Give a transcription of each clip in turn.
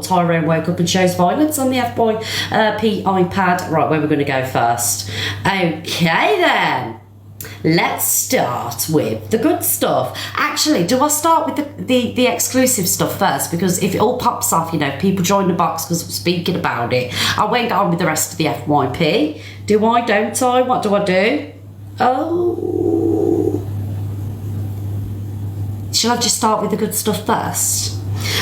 Tyrone woke up and shows violence on the FYP iPad. Right, where we're going to go first. Okay then. Let's start with the good stuff. Actually, do I start with the exclusive stuff first? Because if it all pops off, you know, people join the box because I'm speaking about it. I won't get on with the rest of the FYP. Do I? Don't I? What do I do? Oh. Shall I just start with the good stuff first?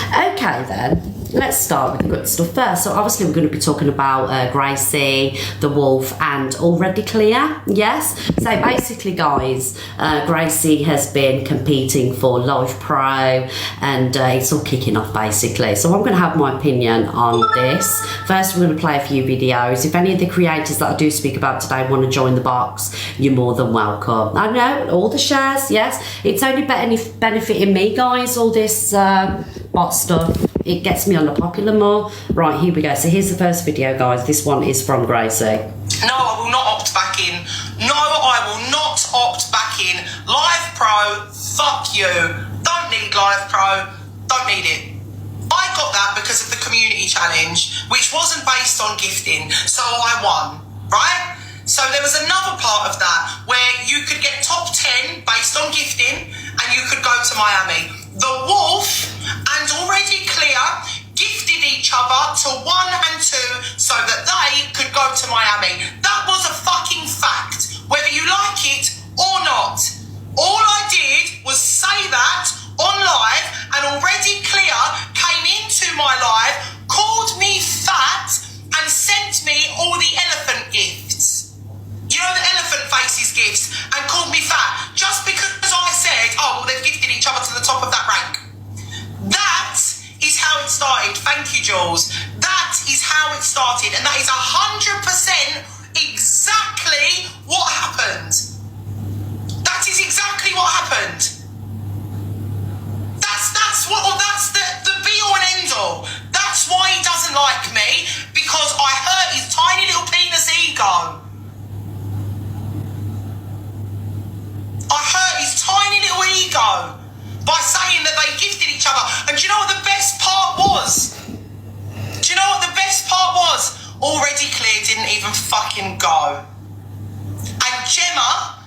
Okay then. Let's start with the good stuff first. So obviously we're going to be talking about Gracie, the Wolf, and Already Clear. Yes. So basically, guys, Gracie has been competing for Live Pro, and it's all kicking off basically. So I'm going to have my opinion on this. First, we're going to play a few videos. If any of the creators that I do speak about today want to join the box, you're more than welcome. I know all the shares. Yes, it's only benefiting me, guys. All this bot stuff. It gets me on the popular more. Right, here we go. So here's the first video, guys. This one is from Gracie. No, I will not opt back in. No, I will not opt back in. Live Pro, fuck you. Don't need Live Pro. Don't need it. I got that because of the community challenge, which wasn't based on gifting, so I won, right? So there was another part of that where you could get top 10 based on gifting and you could go to Miami. The Wolf and Already Clear gifted each other to 1 and 2 so that they could go to Miami. That was a fucking fact, whether you like it or not. All I did was say that on live, and Already Clear came into my live, called me fat, and sent me all the elephant gifts. You know, the elephant faces gifts, and called me fat just because I said, oh, well, they've gifted each other to the top of that rank. That is how it started. Thank you, Jules. That is how it started, and that is 100% exactly what happened. That is exactly what happened. That's the be all and end all. That's why he doesn't like me, because I hurt his tiny little penis ego. I hurt his tiny little ego by saying that they gifted each other. And do you know what the best part was? Do you know what the best part was? Already Clear didn't even fucking go. And Gemma,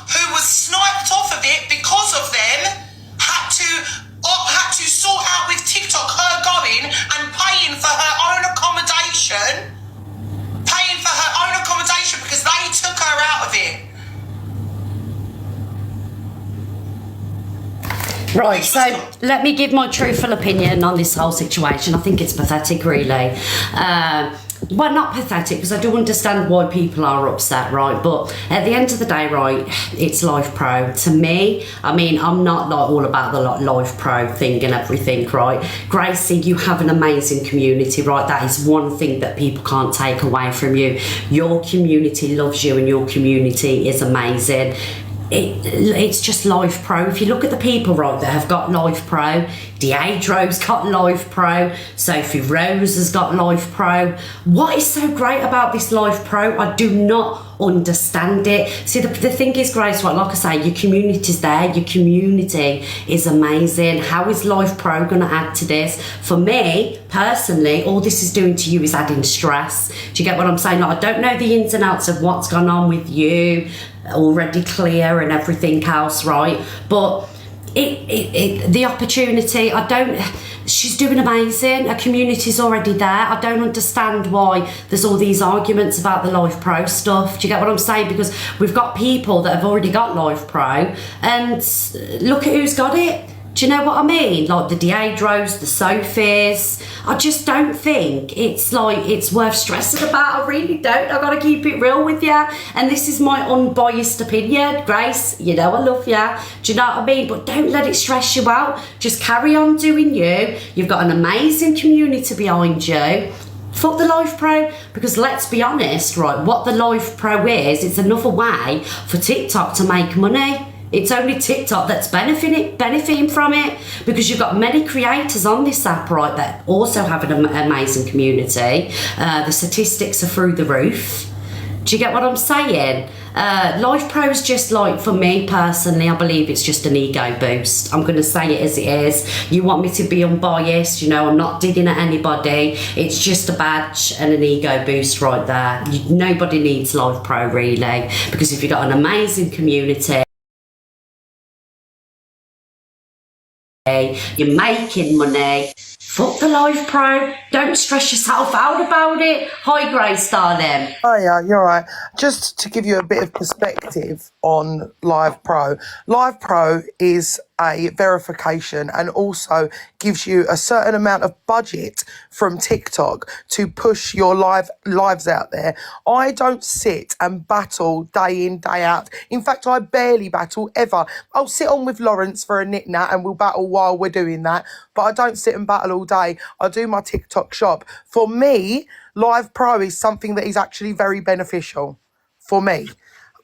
who was sniped off of it because of them, had to sort out with TikTok her going and paying for her own accommodation. Because they took her out of it. Right, so let me give my truthful opinion on this whole situation. I think it's pathetic, really. Well, not pathetic, because I do understand why people are upset, right? But at the end of the day, right, it's Live Pro. To me, I mean, I'm not like all about the Live Pro thing and everything, right? Gracie, you have an amazing community, right? That is one thing that people can't take away from you. Your community loves you, and your community is amazing. It's just Live Pro. If you look at the people, right, that have got Live Pro, Deidro's got Live Pro, Sophie Rose has got Live Pro. What is so great about this Live Pro? I do not understand it. See, the thing is, Grace, right, like I say, your community's there, your community is amazing. How is Live Pro going to add to this? For me, personally, all this is doing to you is adding stress. Do you get what I'm saying? Like, I don't know the ins and outs of what's gone on with you, Already Clear and everything else, right? But the opportunity, she's doing amazing. Her community's already there. I don't understand why there's all these arguments about the Live Pro stuff. Do you get what I'm saying? Because we've got people that have already got Live Pro, and look at who's got it. Do you know what I mean? Like the Deidros, the Sophies. I just don't think it's worth stressing about. I really don't. I've got to keep it real with you. And this is my unbiased opinion. Grace, you know I love you. Do you know what I mean? But don't let it stress you out. Just carry on doing you. You've got an amazing community behind you. Fuck the Live Pro, because let's be honest, right, what the Live Pro is, it's another way for TikTok to make money. It's only TikTok that's benefiting from it, because you've got many creators on this app, right, that also have an amazing community. The statistics are through the roof. Do you get what I'm saying? Life Pro is just like, for me personally, I believe it's just an ego boost. I'm going to say it as it is. You want me to be unbiased, you know, I'm not digging at anybody. It's just a badge and an ego boost right there. Nobody needs Life Pro really, because if you've got an amazing community, you're making money, fuck the Life Pro. Don't stress yourself out about it. Hi Grace, darling. Oh yeah, you're right. Just to give you a bit of perspective on Live Pro is a verification and also gives you a certain amount of budget from TikTok to push your lives out there. I don't sit and battle day in, day out. In fact, I barely battle ever. I'll sit on with Lawrence for a nit-nat and we'll battle while we're doing that, but I don't sit and battle all day. I do my TikTok shop. For me, Live Pro is something that is actually very beneficial for me.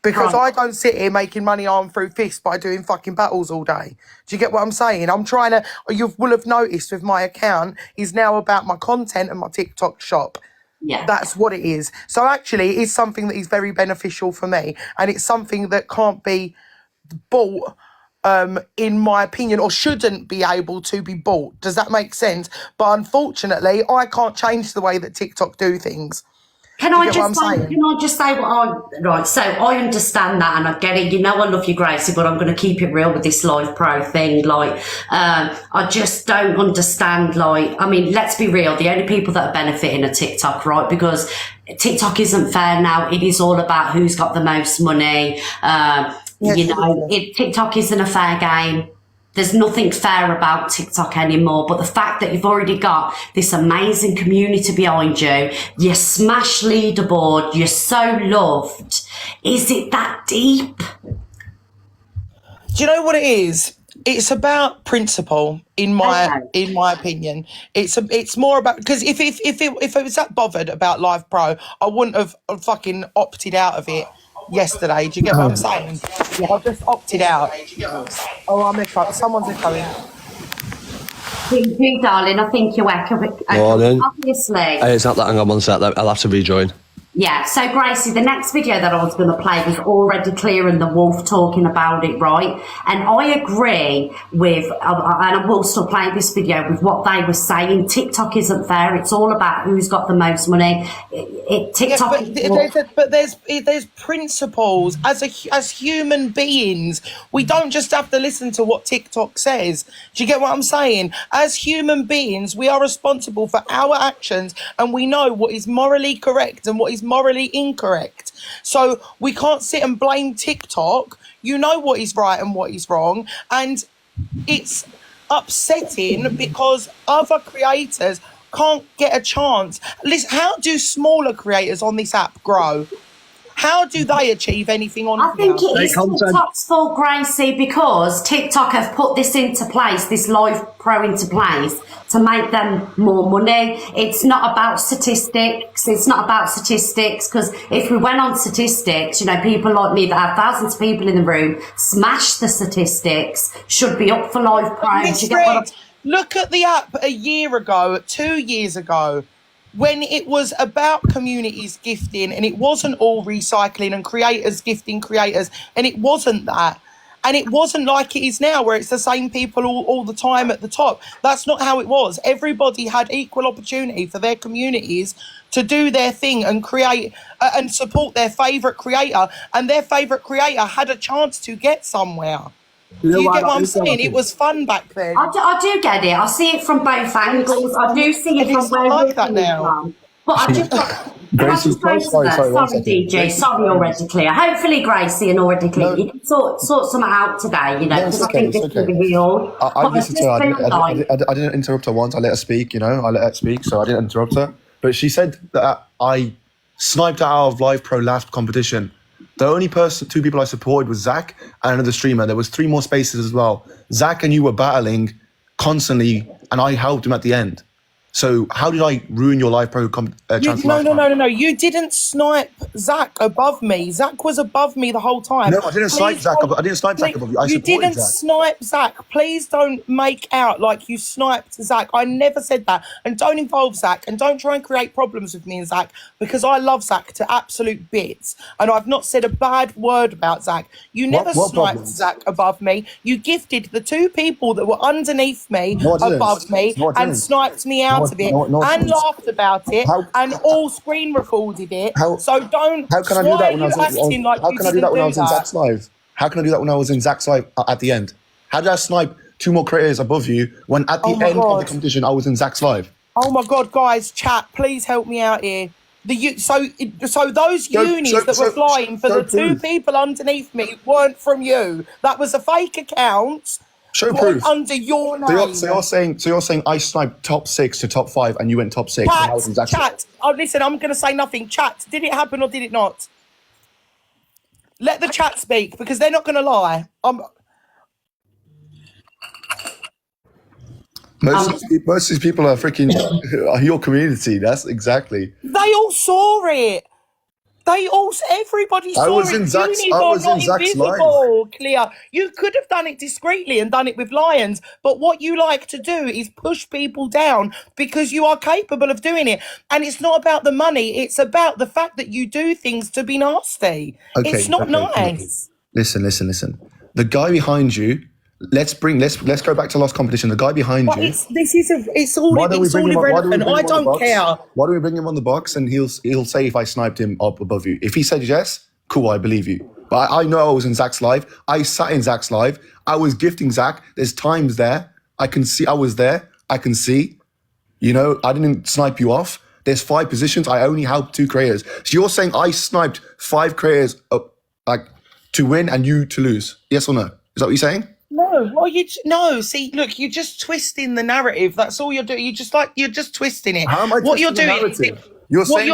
Because I don't sit here making money arm through fist by doing fucking battles all day. Do you get what I'm saying? I'm trying to, you will have noticed with my account, is now about my content and my TikTok shop. Yeah. That's what it is. So actually, it is something that is very beneficial for me. And it's something that can't be bought, in my opinion, or shouldn't be able to be bought. Does that make sense? But unfortunately, I can't change the way that TikTok do things. Can I just say right, so I understand that and I get it. You know I love you, Gracie, but I'm going to keep it real with this Live Pro thing. Like, I just don't understand, like, I mean, let's be real. The only people that are benefiting are TikTok, right? Because TikTok isn't fair now. It is all about who's got the most money. TikTok isn't a fair game. There's nothing fair about TikTok anymore, but the fact that you've already got this amazing community behind you, you smash leaderboard, you're so loved. Is it that deep? Do you know what it is? It's about principle, in my opinion. It's more about, because if I was that bothered about Live Pro, I wouldn't have fucking opted out of it yesterday. Do you get what I'm saying? Yeah. I just opted out. Oh, I'm echoing. Someone's echoing. You, darling, I think you're echoing. Obviously. It's not that. Hang on one sec. I'll have to rejoin. Yeah, so Gracie, the next video that I was going to play was already Clear and the Wolf talking about it, right? And I agree with, and I will still play this video with what they were saying. TikTok isn't fair. It's all about who's got the most money. TikTok. Yeah, but there's principles as human beings. We don't just have to listen to what TikTok says. Do you get what I'm saying? As human beings, we are responsible for our actions, and we know what is morally correct and what is morally incorrect. So we can't sit and blame TikTok. You know what is right and what is wrong, and it's upsetting because other creators can't get a chance. Listen, how do smaller creators on this app grow? How do they achieve anything on I think it is TikTok's fault, Gracie, because TikTok have put this into place, this Live Pro into place, to make them more money. It's not about statistics. It's not about statistics, because if we went on statistics, you know, people like me that have thousands of people in the room smash the statistics, should be up for Live Pro. Look at the app a year ago, 2 years ago, when it was about communities gifting, and it wasn't all recycling and creators gifting creators, and it wasn't that. And it wasn't like it is now, where it's the same people all the time at the top. That's not how it was. Everybody had equal opportunity for their communities to do their thing and create and support their favourite creator. And their favourite creator had a chance to get somewhere. Do you get what I'm saying? It was fun back then. I do get it. I see it from both angles. I do see it from where like that now. But I just sorry, DJ. Sorry, Already Clear. Hopefully, Gracie and Already Clear, you can sort something out today, you know, because I think this will be real. I listened to her. I didn't interrupt her once. I let her speak, you know. I let her speak, so I didn't interrupt her. But she said that I sniped her out of Live Pro last competition. The only two people I supported was Zach and another streamer. There was 3 more spaces as well. Zach and you were battling constantly, and I helped him at the end. So how did I ruin your Live Pro chance? No. You didn't snipe Zach above me. Zach was above me the whole time. No, I didn't snipe Zach. I didn't snipe Zach above you. I You supported didn't Zach. snipe Zach. Please don't make out like you sniped Zach. I never said that. And don't involve Zach. And don't try and create problems with me and Zach, because I love Zach to absolute bits. And I've not said a bad word about Zach. You never What sniped problems? Zach above me. You gifted the two people that were underneath me No, I didn't. above me No, I didn't. and sniped me out No, of it no, I and didn't. laughed about it How- and all screen recorded it. So don't. How can I do why that are when I you was acting like how you can I do that didn't when I was in that? Zach's live? How can I do that when I was in Zach's live at the end? How did I snipe two more creators above you when at the Oh my end of God. the competition I was in Zach's live? Oh my God, guys, chat, please help me out here. So those unis that were flying for the two people underneath me weren't from you. That was a fake account. Show proof. Under your name. So you're saying I sniped top 6 to top 5 and you went top 6 when I was in Zach's live. Chat. Oh, listen, I'm going to say nothing. Chat, did it happen or did it not? Let the chat speak, because they're not going to lie. Most of these people are freaking are your community. That's exactly. They all saw it. Everybody saw I was it. in Zach's Invisible, Clear. You could have done it discreetly and done it with lions, but what you like to do is push people down because you are capable of doing it. And it's not about the money, it's about the fact that you do things to be nasty. It's not nice. Listen. The guy behind you. Let's go back to last competition. The guy behind But you. it's all irrelevant. I don't care. Why don't we bring him on the box and he'll say if I sniped him up above you. If he said yes, cool, I believe you. But I know I was in Zach's live. I sat in Zach's live. I was gifting Zach. There's times there. I can see I was there. I can see. You know, I didn't snipe you off. There's 5 positions. I only helped 2 creators. So you're saying I sniped 5 creators to win and you to lose? Yes or no? Is that what you're saying? No, well, see, look, you're just twisting the narrative. That's all you're doing. You're just twisting it. How am I twisting the narrative? You're saying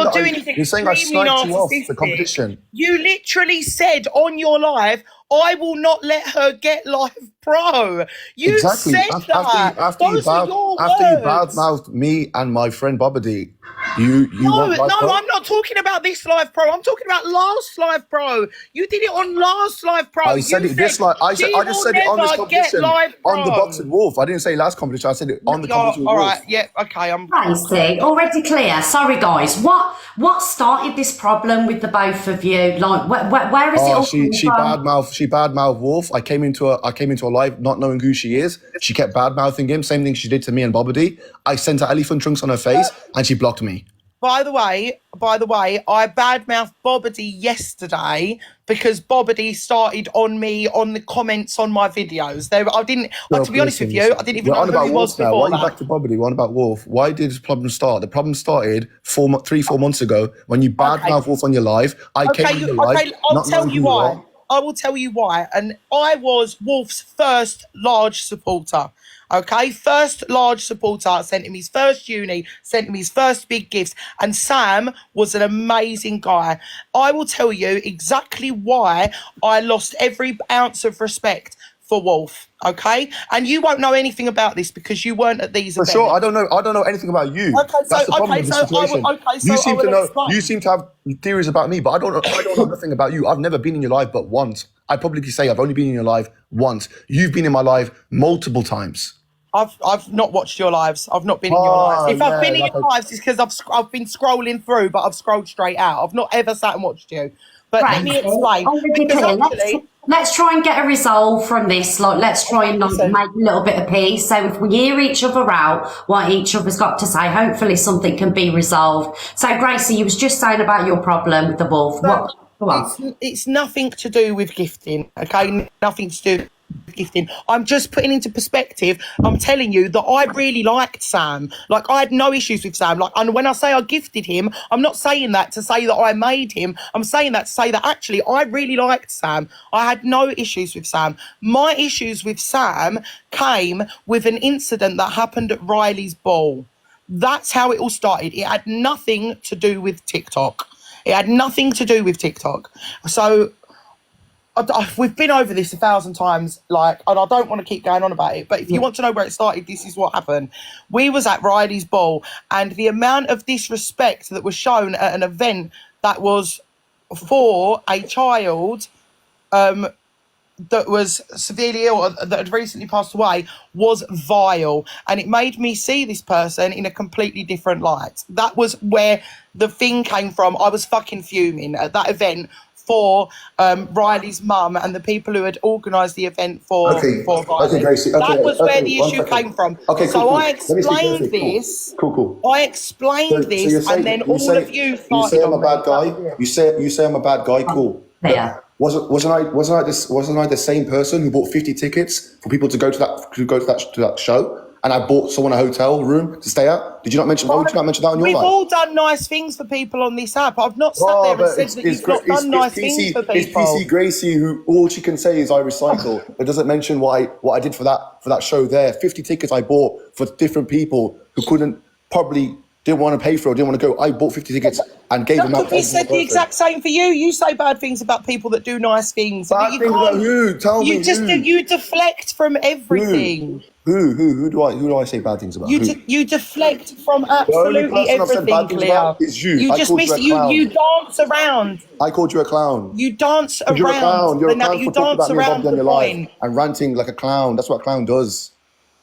I sniped you off the competition. You literally said on your live, I will not let her get Live Pro. You said that. After you badmouthed me and my friend Bobby, you want Live Pro? I'm not talking about this Live Pro. I'm talking about last Live Pro. You did it on last Live Pro. I said it this live. I just said it on this competition on the Boxing Wolf. I didn't say last competition. I said it on the competition. All right, yeah, okay. Crazy. Already clear. Sorry, guys. What started this problem with the both of you? Like, where is it all coming from? She badmouthed Wolf. I came into a live not knowing who she is. She kept badmouthing him. Same thing she did to me and Bobby. I sent her elephant trunks on her face and she blocked me. By the way, I badmouthed Bobby yesterday because Bobby started on me on the comments on my videos. To be honest with you, I didn't even know who he was before. Why are you back to Bobby? What about Wolf? Why did this problem start? The problem started 4 months ago when you badmouthed Wolf on your live. I'll tell you why. I will tell you why. And I was Wolf's first large supporter. Okay, first large supporter, sent him his first uni, sent him his first big gifts, and Sam was an amazing guy. I will tell you exactly why I lost every ounce of respect for Wolf, okay? And you won't know anything about this because you weren't at these events. Sure, I don't know anything about you. That's the problem with the situation. You seem to have theories about me, but I don't know nothing about you. I've never been in your live but once. I publicly say I've only been in your live once. You've been in my live multiple times. I've not watched your lives. I've not been in your lives. If I've been in your lives, it's because I've been scrolling through, but I've scrolled straight out. I've not ever sat and watched you. But let me explain. Let's try and get a resolve from this. Like, let's try and make a little bit of peace. So if we hear each other out, what each other's got to say, hopefully something can be resolved. So Gracie, you was just saying about your problem with the wolf. It's nothing to do with gifting, okay? Nothing to do with gifting. I'm just putting into perspective. I'm telling you that I really liked Sam. Like, I had no issues with Sam. Like, and when I say I gifted him, I'm not saying that to say that I made him. I'm saying that to say that actually I really liked Sam. I had no issues with Sam. My issues with Sam came with an incident that happened at Riley's ball. That's how it all started. It had nothing to do with TikTok. It had nothing to do with TikTok. So we've been over this 1,000 times, like, and I don't want to keep going on about it, but if you want to know where it started, this is what happened. We was at Riley's ball, and the amount of disrespect that was shown at an event that was for a child that was severely ill, that had recently passed away, was vile, and it made me see this person in a completely different light. That was where the thing came from. I was fucking fuming at that event for Riley's mum and the people who had organised the event for Riley. Okay, Gracie. That was where the issue came from. Okay, so cool. I explained this. Cool. I explained this, and then all of you started. You say I'm a bad guy. You say I'm a bad guy. Cool. Yeah. Wasn't I the same person who bought 50 tickets for people to go to that show? And I bought someone a hotel room to stay at. Did you not mention? Why would you not mention that on your We've life? all done nice things for people on this app. I've not sat there and said that you've not done nice things for people. It's PC Gracie who all she can say is I recycle, but doesn't mention what I did for that show there. 50 tickets I bought for different people who didn't want to pay for it, didn't want to go. I bought 50 tickets and gave them out. He said the exact same for you. You say bad things about people that do nice things. Bad things about who? Tell me. You deflect from everything. Who do I say bad things about? You deflect from absolutely everything, Cleo. Is you. You just miss you dance around. I called you a clown. You dance around. You're a clown. You're a clown You for talking dance about me around on the your life point. and ranting like a clown. That's what a clown does.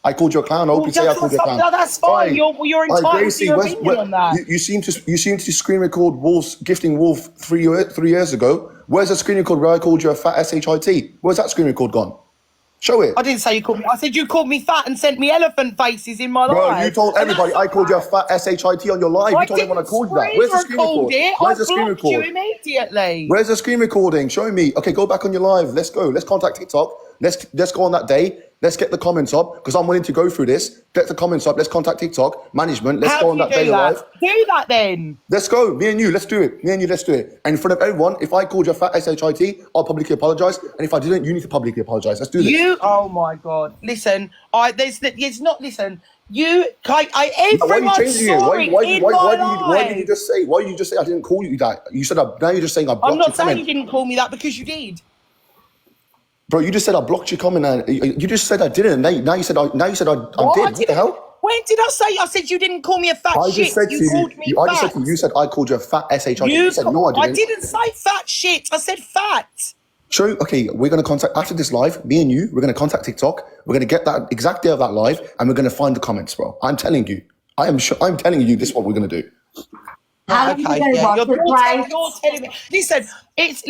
I called you a clown. I hope you say I called you a clown. No, that's fine. You're entitled to your opinion on that. You seem to screen record Wolf's gifting Wolf 3 years ago. Where's the screen record where I called you a fat shit? Where's that screen record gone? Show it. I didn't say you called me. I said you called me fat and sent me elephant faces in my life. Bro, you told everybody I called you a fat shit on your live. You told everyone I called you that. Where's the screen record? Where's the screen record? I blocked you immediately. Where's the screen recording? Show me. Okay, go back on your live. Let's go. Let's contact TikTok. Let's go on that day. Let's get the comments up because I'm willing to go through this. Get the comments up. Let's contact TikTok management. Let's go on that day live. Do that then. Let's go. Me and you. Let's do it. Let's do it. And in front of everyone, if I called you a fat shit, I'll publicly apologise. And if I didn't, you need to publicly apologise. Let's do this. Oh my God. Listen. It's not. Listen. Everyone's sorry. Why did you just say? Why did you just say I didn't call you that? You said now you're just saying I blocked I'm not your saying comment. you didn't call me that because you did. Bro, you just said I blocked your comment and you just said I didn't. Now you said I did. What the hell? When did I say? I said you didn't call me a fat shit. You called me fat. I just said to you, you said I called you a fat shit. You said no, I didn't. I didn't say fat shit. I said fat. Sure. Okay, we're gonna contact after this live. Me and you, we're gonna contact TikTok. We're gonna get that exact day of that live, and we're gonna find the comments, bro. I'm telling you. I'm telling you, this is what we're gonna do. You're telling me. Listen. It's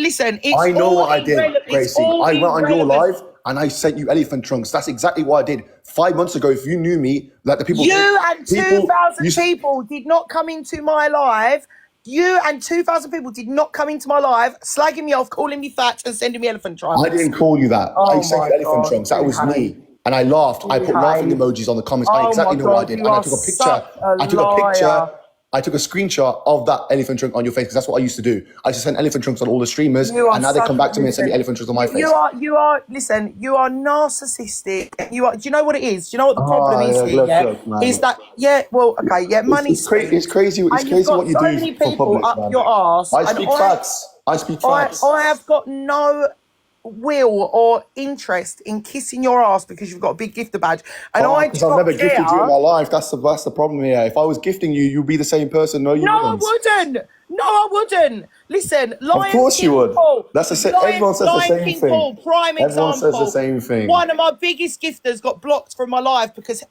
I know what I did, relevant. Gracie. I went on your live and I sent you elephant trunks. That's exactly what I did 5 months ago. If you knew me, like the people. You and 2,000 people did not come into my live. You and 2,000 people did not come into my live, slagging me off, calling me fat, and sending me elephant trunks. I didn't call you that. I sent you elephant trunks. That was me. And I laughed. I put laughing emojis on the comments. I exactly know what I did. And I took a picture. I took a screenshot of that elephant trunk on your face because that's what I used to do. I used to send elephant trunks on all the streamers, and now they come back to me and send me elephant trunks on my face. You are narcissistic. Do you know what it is? Do you know what the problem is here? Is that money. It's crazy what you do so many people public, up man. your arse. I speak facts. I have got no will or interest in kissing your ass because you've got a big gifter badge, and because I've never gifted you in my life. That's the problem here. If I was gifting you, you'd be the same person. No, you wouldn't. No, I wouldn't. Listen, Lion of course King you would. Paul, Everyone says the same thing. Paul, prime Everyone example. says the same thing. One of my biggest gifters got blocked from my life because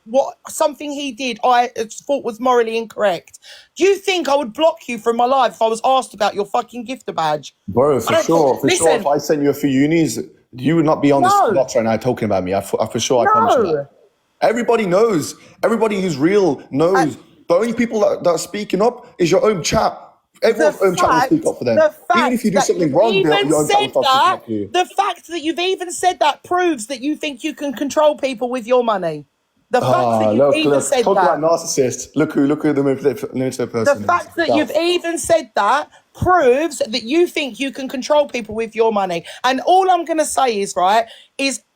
something he did I thought was morally incorrect. Do you think I would block you from my life if I was asked about your fucking gifter badge? Bro, for sure. If I sent you a few unis, you would not be on this box right now talking about me. For sure, I promise you that. Everybody knows. Everybody who's real knows. The only people that are speaking up is your own chat. Everyone's own chat will speak up for them. Even if you do something wrong, your own chat will start speaking up for you. The fact that you've even said that proves that you think you can control people with your money. The fact that you've even said that. Talk about narcissist. Look who the manipulative person. The fact that you've even said that proves that you think you can control people with your money. And all I'm going to say is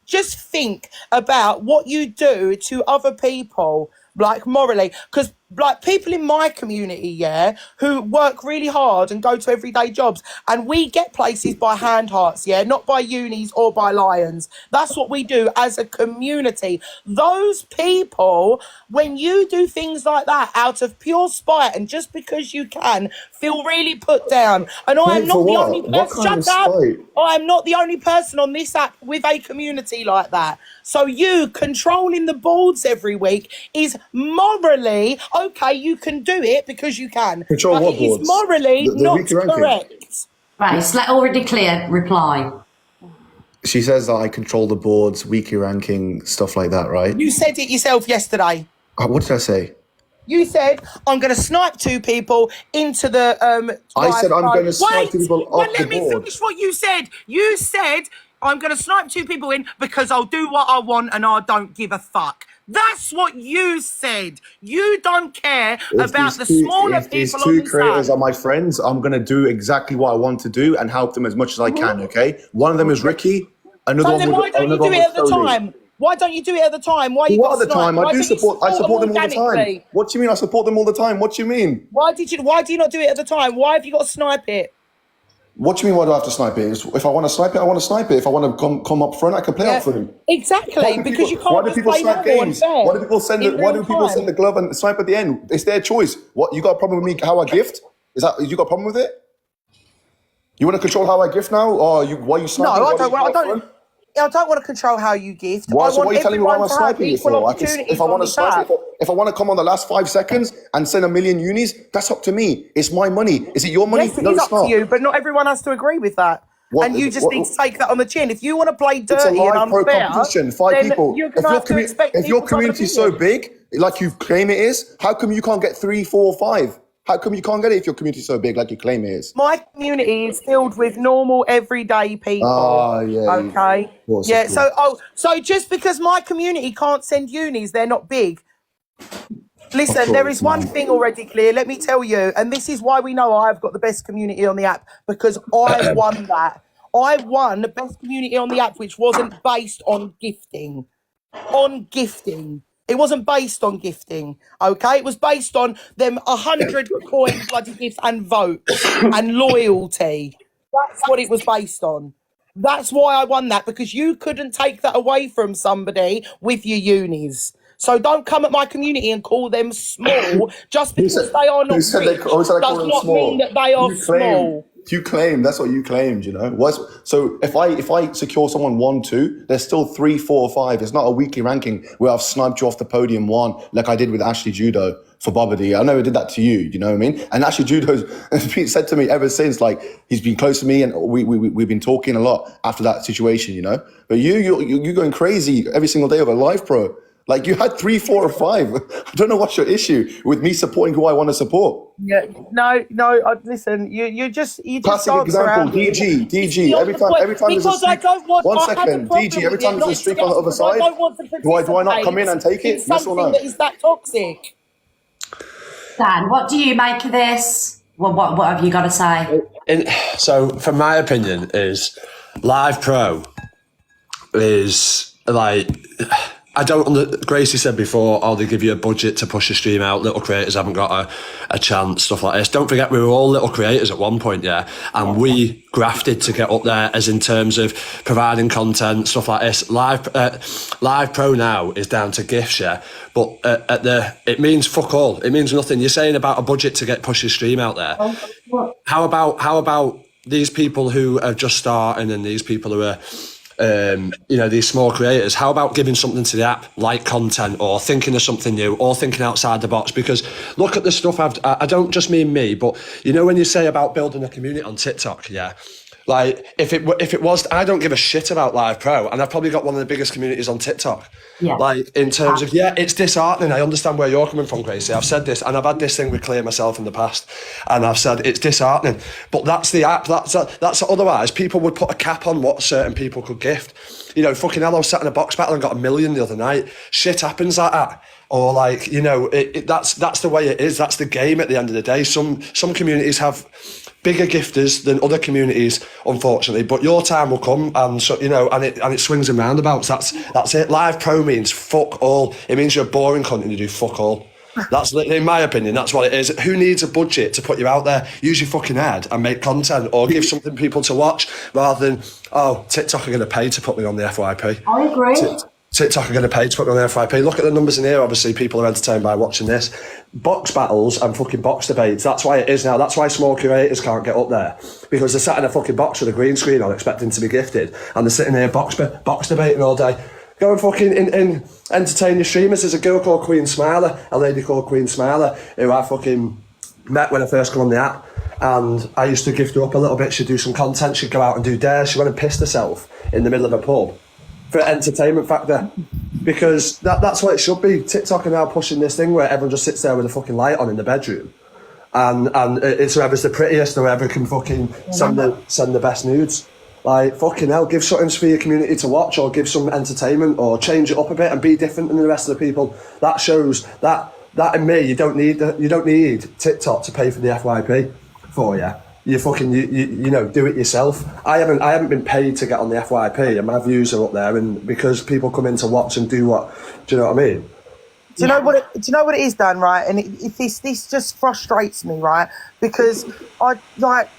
just think about what you do to other people, like morally, because like people in my community, yeah, who work really hard and go to everyday jobs, and we get places by hand hearts, yeah, not by unis or by lions. That's what we do as a community. Those people, when you do things like that out of pure spite and just because you can, feel really put down. And I am Spite not for the what? only What person. kind of Shut up! spite? I am not the only person on this app with a community like that. So you controlling the boards every week is morally okay. You can do it because you can. Control but what it is boards? morally The not weekly ranking? correct. Right, it's already clear. Reply. She says that I control the boards, weekly ranking, stuff like that, right? You said it yourself yesterday. What did I say? You said, I'm going to snipe 2 people into the... I said I'm live going to phone. snipe 2 people Wait, off the let me board. finish what you said. You said, I'm going to snipe 2 people in because I'll do what I want and I don't give a fuck. That's what you said. You don't care about the smaller If these people on two this creators app. are my friends, I'm going to do exactly what I want to do and help them as much as I can, okay? One of them is Ricky, another So one then why don't you another do one it at was the Tony. time? Why don't you do it at the time? Why you What got at the time? sniped? I Why do don't you support them all the time. organically? What do you mean I support them all the time? What do you mean? Why do you not do it at the time? Why have you got to snipe it? What do you mean why do I have to snipe it? If I want to snipe it, I want to snipe it. If I want to come up front, I can play up front. Exactly, because you Why can't do just people play snipe normal and games? fair Why do people send in it? Why real do people time. send the glove and snipe at the end? It's their choice. What you got a problem with me? How I gift? You got a problem with it? You want to control how I gift now, or why you No, sniping? I Why don't. you I up front? don't. I don't want to control how you gift. Why, I so want what are you telling me why everyone I'm to have sniping you equal for? opportunities If I want on to this snipe app. it, if I want to come on the last 5 seconds and send a million unis, that's up to me. It's my money. Is it your money? Yes, it No, is it's up not. to you, but not everyone has to agree with that. What- And you just what- need to take that on the chin. If you want to play It's a dirty and live pro unfair, competition. 5 then people. you're going to have to expect If your people to have an community's so opinion. big, like you claim it is, how come you can't get 3, 4, 5? How come you can't get it if your community's so big, like you claim it is? My community is filled with normal, everyday people. Ah, yeah. Okay. Of course, Yeah. of course. So just because my community can't send unis, they're not big. Listen, Of there course, is one man. thing already clear. Let me tell you, and this is why we know I've got the best community on the app, because I won that. I won the best community on the app, which wasn't based on gifting. On gifting. It wasn't based on gifting, okay? It was based on them 100 coin bloody gifts and votes and loyalty. That's what it was based on. That's why I won that, because you couldn't take that away from somebody with your unis. So don't come at my community and call them small just because they are not Who said rich. who said I call Does them not small? mean that they are You claim, small. you claim, that's what you claimed, you know? So if I secure someone 1, 2, there's still 3, 4, 5. It's not a weekly ranking where I've sniped you off the podium 1, like I did with Ashley Judo for Bobbity. I never did that to you, you know what I mean? And Ashley Judo's been said to me ever since, like, he's been close to me and we've been talking a lot after that situation, you know? But you're going crazy every single day over Live Pro. Like, you had 3, 4, or 5. I don't know what's your issue with me supporting who I want to support. Yeah, listen, you just Classic dance example, around it. DG. It's beyond Every the time point, there's a because I streak. don't want. One I have a second, problem DG. Every with time it, there's a not streak on the other because I side, don't want to do I not come in and take participate it? in Yes or something no? that is that toxic. Dan, what do you make of this? Well, what have you got to say? So, from my opinion, is Live Pro is like, I don't. Gracie said before, oh, they give you a budget to push a stream out. Little creators haven't got a chance, stuff like this. Don't forget, we were all little creators at one point, yeah, and we grafted to get up there, as in terms of providing content, stuff like this. Live Pro now is down to gifts, yeah, but it means fuck all. It means nothing. You're saying about a budget to push your stream out there. How about these people who are just starting and these people who are, these small creators? How about giving something to the app, like content, or thinking of something new, or thinking outside the box? Because look at the stuff I don't just mean me, but you know when you say about building a community on TikTok, yeah. Like, if it was, I don't give a shit about Live Pro, and I've probably got one of the biggest communities on TikTok. Yeah. Like, in terms of, yeah, it's disheartening. I understand where you're coming from, Gracie. I've said this, and I've had this thing with Clear myself in the past, and I've said it's disheartening. But that's the app. That's otherwise people would put a cap on what certain people could gift. You know, fucking hell, I was sat in a box battle and got 1 million the other night. Shit happens like that. Or like, you know, that's the way it is. That's the game at the end of the day. Some communities have bigger gifters than other communities, unfortunately. But your time will come, and so, you know, and it swings and roundabouts. That's it. Live Pro means fuck all. It means you're a boring cunt and you do fuck all. That's in my opinion. That's what it is. Who needs a budget to put you out there? Use your fucking head and make content, or give something people to watch, rather than TikTok are going to pay to put me on the FYP. I agree. TikTok are going to pay to put me on the FYP. Look at the numbers in here. Obviously, people are entertained by watching this. Box battles and fucking box debates. That's why it is now. That's why small creators can't get up there, because they're sat in a fucking box with a green screen on, expecting to be gifted, and they're sitting here box debating all day. Go and fucking entertain your streamers. There's a girl called Queen Smiler, a lady called Queen Smiler, who I fucking met when I first come on the app, and I used to gift her up a little bit. She'd do some content, she'd go out and do dares. She went and pissed herself in the middle of a pub for entertainment factor, because that's what it should be. TikTok are now pushing this thing where everyone just sits there with a fucking light on in the bedroom, and it's whoever's the prettiest, whoever can fucking send the best nudes. Like, fucking hell, give something for your community to watch, or give some entertainment, or change it up a bit and be different than the rest of the people. That shows that in me, you don't need TikTok to pay for the FYP for you. You fucking you know, do it yourself. I haven't been paid to get on the FYP, and my views are up there, and because people come in to watch and do what, do you know what I mean? Do you know what it is, Dan? Right, and this just frustrates me, right? Because I got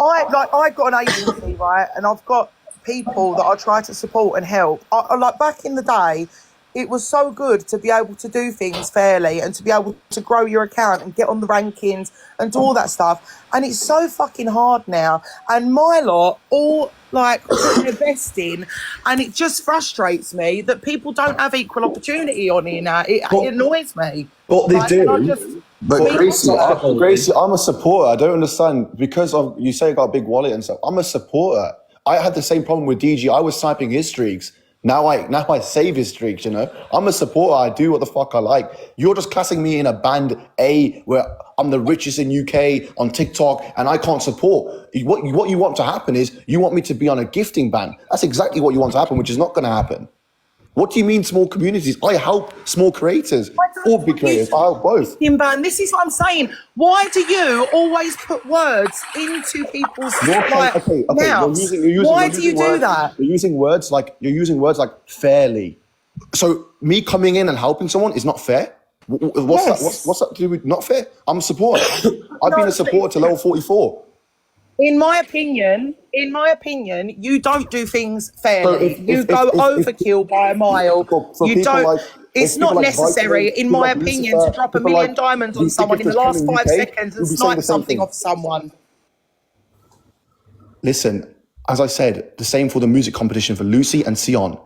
an agency, right, and I've got people that I try to support and help. I like, back in the day, it was so good to be able to do things fairly and to be able to grow your account and get on the rankings and do all that stuff. And it's so fucking hard now. And my lot all like put their best in, and it just frustrates me that people don't have equal opportunity on here now. It annoys me. But they do. But Gracie, I'm a supporter. I don't understand, because of, you say I got a big wallet and stuff. I'm a supporter. I had the same problem with DG. I was sniping his streaks. Now I save his streaks, you know. I'm a supporter. I do what the fuck I like. You're just classing me in a band A where I'm the richest in UK on TikTok and I can't support. What you want to happen is you want me to be on a gifting ban. That's exactly what you want to happen, which is not going to happen. What do you mean small communities? I help small creators or big creators. I help both. This is what I'm saying. Why do you always put words into people's mouths? Why do you do that? You're using words like fairly. So me coming in and helping someone is not fair. What's that to do with not fair? I'm a supporter. I've been a supporter to level 44. In my opinion, you don't do things fairly. You go overkill by a mile. You don't. It's not necessary, in my opinion, to drop $1 million diamonds on someone in the last 5 seconds and snipe something off someone. Listen, as I said, the same for the music competition for Lucy and Sion.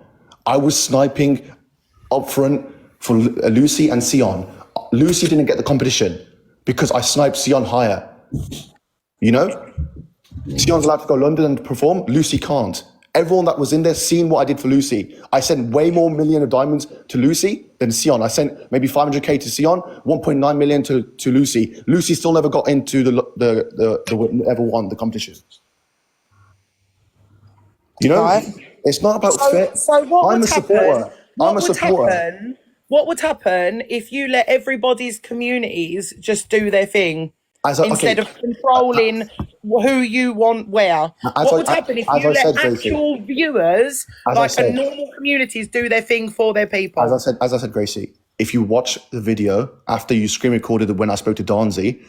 I was sniping up front for Lucy and Sion. Lucy didn't get the competition because I sniped Sion higher. You know? Sion's allowed to go to London and perform. Lucy can't. Everyone that was in there seen what I did for Lucy. I sent way more million of diamonds to Lucy than Sion. I sent maybe 500k to Sion, 1.9 million to Lucy. Lucy still never got into the ever won the competition. You know, right. It's not about fair. So what I'm would a supporter. I'm a supporter. What would happen if you let everybody's communities just do their thing? Instead of controlling who you want where. What would happen if you let actual viewers, and normal communities, do their thing for their people? As I said, Gracie, if you watch the video after you screen recorded when I spoke to Donzi,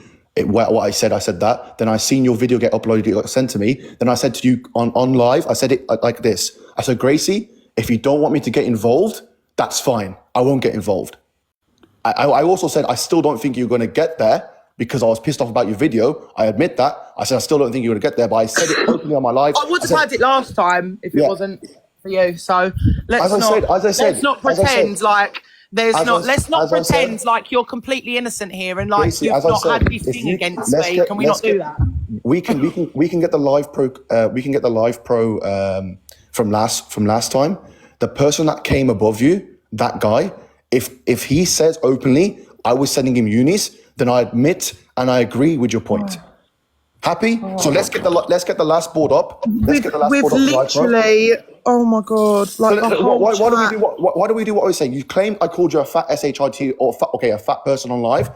what I said that. Then I seen your video get uploaded, it got sent to me. Then I said to you on live, I said it like this. I said, Gracie, if you don't want me to get involved, that's fine. I won't get involved. I also said, I still don't think you're going to get there, because I was pissed off about your video. I admit that. I said, I still don't think you're going to get there, but I said it openly on my live. I would have had it last time if it wasn't for you. So let's not pretend like you're completely innocent here and like you've not had this thing against me. Can we not do that? We can get the live pro. We can get the live pro from last time. The person that came above you, that guy, if he says openly, I was sending him unis, then I admit and I agree with your point. Happy? So let's get the last board up. Let's get the last board up. Literally, oh my god! Like why do we do what I was saying? You claim I called you a fat shit or a fat person on live.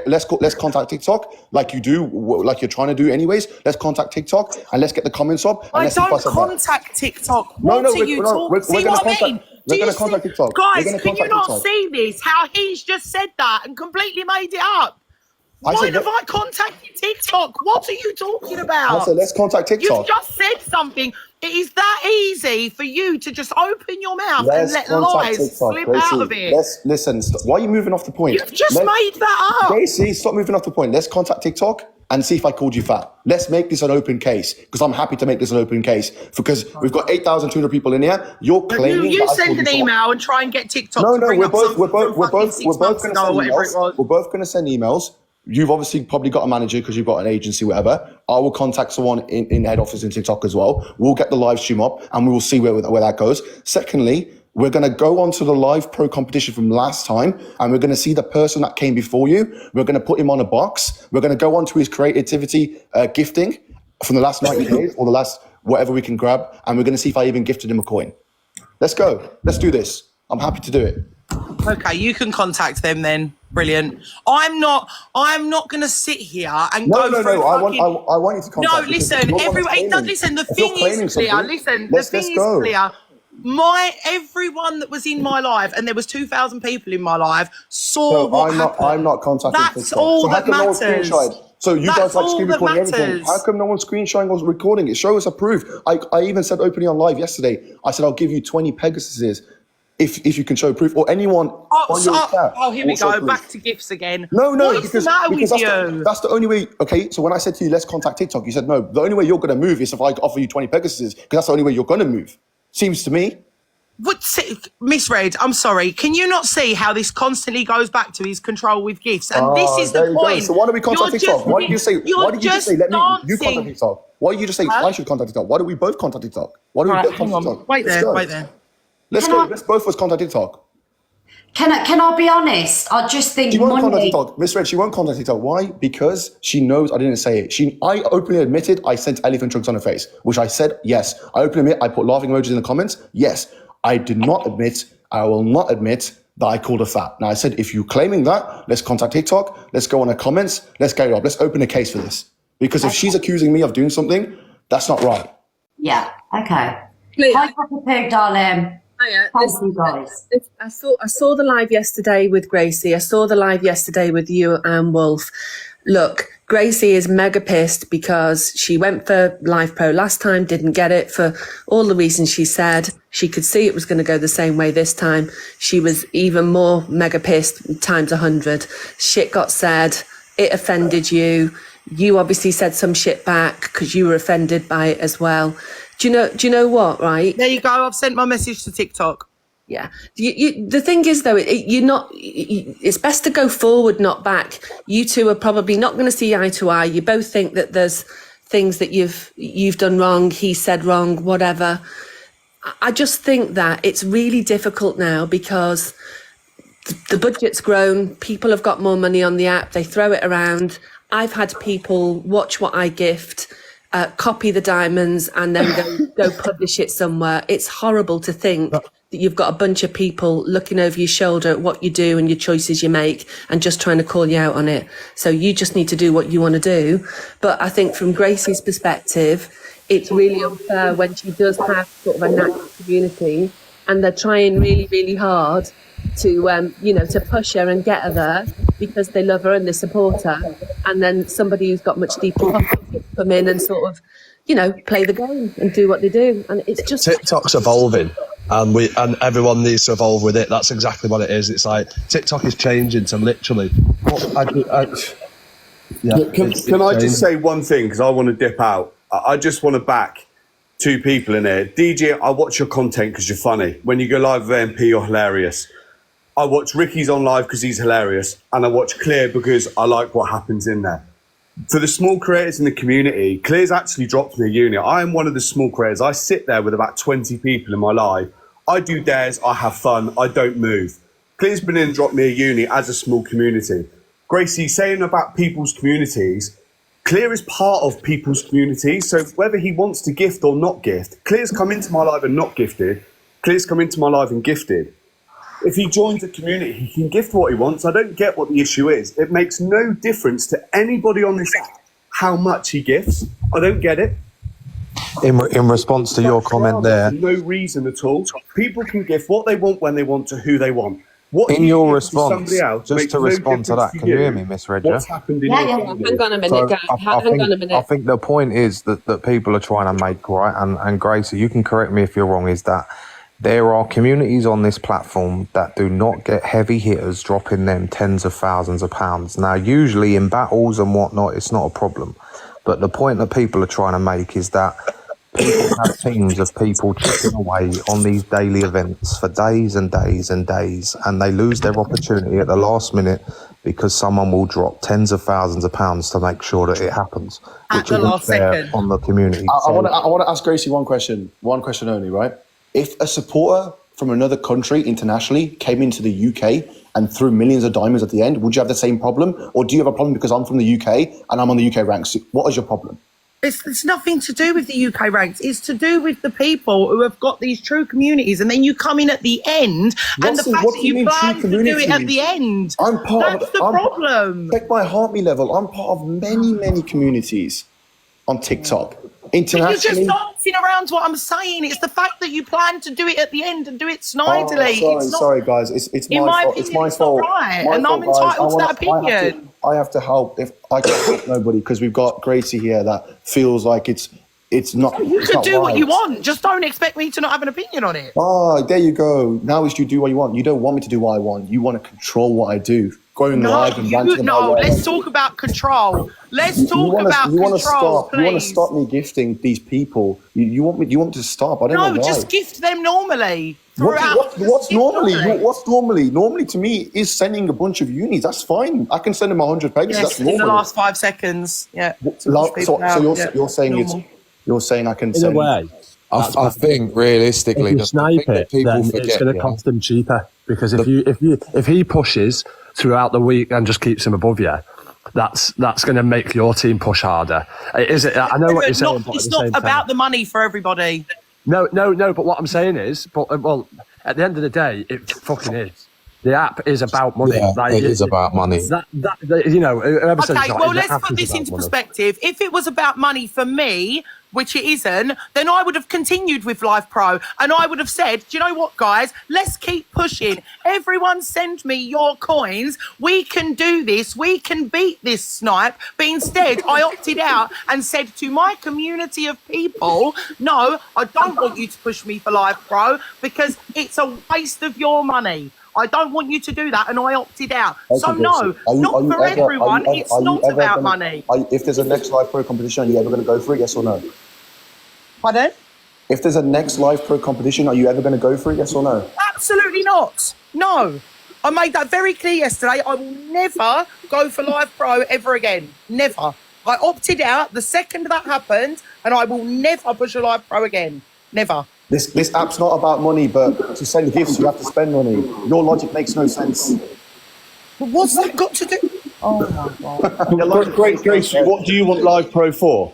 Let's contact TikTok like you do, like you're trying to do anyways. Let's contact TikTok and let's get the comments up. I don't contact TikTok. What are you talking? See what I mean? Do We're you going to contact see- TikTok. Guys, We're gonna can you contact not TikTok. see this? How he's just said that and completely made it up. Why said have let- I contacted TikTok? What are you talking I about? said, let's contact You've TikTok. just said something. It is that easy for you to just open your mouth and let lies slip out of it. Let's listen. Why are you moving off the point? You've just made that up. Gracie, stop moving off the point. Let's contact TikTok and see if I called you fat. Let's make this an open case because I'm happy to make this an open case because we've got 8,200 people in here. You're claiming You that I send called an you fat. email and try and get TikTok No, to no, bring we're up both something from fucking 6 going months to ago or send whatever it emails. was. We're both going to send emails. You've obviously probably got a manager because you've got an agency, whatever. I will contact someone in head office in TikTok as well. We'll get the live stream up and we will see where that goes. Secondly, we're going to go on to the live pro competition from last time and we're going to see the person that came before you. We're going to put him on a box. We're going to go on to his creativity gifting from the last 90 days or the last whatever we can grab. And we're going to see if I even gifted him a coin. Let's go. Let's do this. I'm happy to do it. Okay, you can contact them then. Brilliant. I'm not going to sit here and No, go no, through no. fucking... I want you to contact. No, because listen, you're the one everyone. that's claiming. Listen, the If you're thing claiming is clear. something, Listen, let's the thing go. is clear. Everyone that was in my live, and there was 2,000 people in my live, saw So what happened. I'm not contacting That's TikTok. all So how that come no one matters. screenshot? So you That's guys like all screen that recording everything. matters. How come no one's screenshotting or recording it? Show us a proof. I even said openly on live yesterday. I said I'll give you 20 Pegasuses if you can show proof or anyone on your chat. Here we will show go. proof. Back to gifts again. No, What is the matter with that's you? that's the only way. Okay, so when I said to you, let's contact TikTok, you said no. The only way you're going to move is if I offer you 20 Pegasuses because that's the only way you're going to move. Seems to me. Misread, I'm sorry. Can you not see how this constantly goes back to his control with gifts? And this is there the you go. point. So why don't we contact You're TikTok? just- Why did you say? you're Why did you just say? Let me. You dancing. contact TikTok. Why did you just say I should contact TikTok? Why don't we both contact TikTok? Why don't we Right, both hang contact on. TikTok? Wait Let's there. go. Wait there. Let's Can go. I- Let's both of us contact TikTok. Can I be honest? I just think She won't contact money. TikTok. Miss Red, she won't contact TikTok. Why? Because she knows I didn't say it. I openly admitted I sent elephant chunks on her face, which I said yes. I openly admit I put laughing emojis in the comments. Yes. I did not admit. I will not admit that I called her fat. Now I said if you're claiming that, let's contact TikTok. Let's go on her comments. Let's get it up. Let's open a case for this. Because if she's accusing me of doing something, that's not right. Yeah. Okay. Clear. Hi, Papa Pig, darling. Hiya. Thank you, guys. I saw the live yesterday with Gracie. I saw the live yesterday with you and Wolf. Look, Gracie is mega pissed because she went for Live Pro last time, didn't get it for all the reasons she said. She could see it was going to go the same way this time. She was even more mega pissed times 100. Shit got said. It offended you. You obviously said some shit back because you were offended by it as well. Do you know what, right? There you go. I've sent my message to TikTok. Yeah. The thing is, though, it's best to go forward, not back. You two are probably not going to see eye to eye. You both think that there's things that you've done wrong, he said wrong, whatever. I just think that it's really difficult now because the budget's grown. People have got more money on the app. They throw it around. I've had people watch what I gift, copy the diamonds and then go publish it somewhere. It's horrible to think that you've got a bunch of people looking over your shoulder at what you do and your choices you make and just trying to call you out on it. So you just need to do what you want to do. But I think from Gracie's perspective, it's really unfair when she does have sort of a natural community and they're trying really, really hard to, to push her and get her there because they love her and they support her. And then somebody who's got much deeper pockets come in and sort of, play the game and do what they do. And it's just... TikTok's evolving. And everyone needs to evolve with it. That's exactly what it is. It's like TikTok is changing to literally. Can I just say one thing because I want to dip out? I just want to back two people in here. DJ, I watch your content because you're funny. When you go live with AMP, you're hilarious. I watch Ricky's on live because he's hilarious, and I watch Clear because I like what happens in there. For the small creators in the community, Clear's actually dropped me a unit. I am one of the small creators. I sit there with about 20 people in my live. I do dares, I have fun, I don't move. Clear's been in and dropped me a unit as a small community. Gracie, saying about people's communities, Clear is part of people's communities, so whether he wants to gift or not gift, Clear's come into my live and not gifted, Clear's come into my live and gifted. If he joins a community, he can gift what he wants. I don't get what the issue is. It makes no difference to anybody on this app how much he gifts. I don't get it. in response to your comment there, For no reason at all. People can gift what they want when they want to who they want. What in you your give to response, somebody else just makes to no respond to difference that, can you hear me, Miss Redger? What's happened in Yeah, your yeah. community. Hang on a minute, So guys. I Hang on a I minute. think the point is that people are trying to make, right, and Gracie, you can correct me if you're wrong, is that there are communities on this platform that do not get heavy hitters dropping them tens of thousands of pounds. Now, usually in battles and whatnot, it's not a problem. But the point that people are trying to make is that people have teams of people chipping away on these daily events for days and days and days, and they lose their opportunity at the last minute because someone will drop tens of thousands of pounds to make sure that it happens, At which the isn't last fair second. on the community. I want to ask Gracie one question only, right? If a supporter from another country internationally came into the UK and threw millions of diamonds at the end, would you have the same problem? Or do you have a problem because I'm from the UK and I'm on the UK ranks? What is your problem? It's nothing to do with the UK ranks. It's to do with the people who have got these true communities, and then you come in at the end, and the fact that you plan to do it at the end. I'm part That's of the problem. Check my heartbeat level. I'm part of many communities on TikTok. But you're just Internationally. dancing around what I'm saying. It's the fact that you plan to do it at the end and do it snidely. Sorry, guys. It's In my my fault. opinion, It's my it's not fault. right, My and fault, I'm entitled to that I have opinion. I have to help. If I can't help nobody, because we've got Gracie here that feels like it's not. You it's can not do what right. you want. Just don't expect me to not have an opinion on it. Oh, there you go. Now it's you do what you want. You don't want me to do what I want. You want to control what I do. Going live and ranting about what I let's want. talk about control. Let's talk wanna- about wanna control, stop. please. You want to stop me gifting these people. You want me to stop. I don't know No, why. just gift them normally. What's Just gift normally? What's normally? Normally to me is sending a bunch of unis. That's fine. I can send them 100 pages. Yes, That's in the normal. last 5 seconds. Yeah. So you're saying normal. you're saying I can In a send. way, I think realistically, if you the snipe thing that it, people then forget, it's going to yeah, cost him cheaper. Because if he pushes throughout the week and just keeps him above you, that's going to make your team push harder. Is it? I know what you're saying. But It's at the not same about time, the money for everybody. no. But what I'm saying is, well, at the end of the day, it fucking is. The app is about money. yeah, it is about money. Whoever says Okay, it's well, the let's app put is this about into money. perspective. If it was about money for me, which it isn't, then I would have continued with Live Pro and I would have said, do you know what, guys? Let's keep pushing. Everyone send me your coins. We can do this. We can beat this snipe. But instead, I opted out and said to my community of people, no, I don't want you to push me for Live Pro because it's a waste of your money. I don't want you to do that, and I opted out. So no, not for everyone. It's not about money. If there's a next Live Pro competition, are you ever going to go for it? Yes or no? Pardon? If there's a next Live Pro competition, are you ever going to go for it? Yes or no? Absolutely not. No. I made that very clear yesterday. I will never go for Live Pro ever again. Never. I opted out the second that happened, and I will never push a Live Pro again. Never. This app's not about money, but to send gifts, you have to spend money. Your logic makes no sense. But what's that got to do? Oh my God. Great, Gracie, what do you want Live Pro for?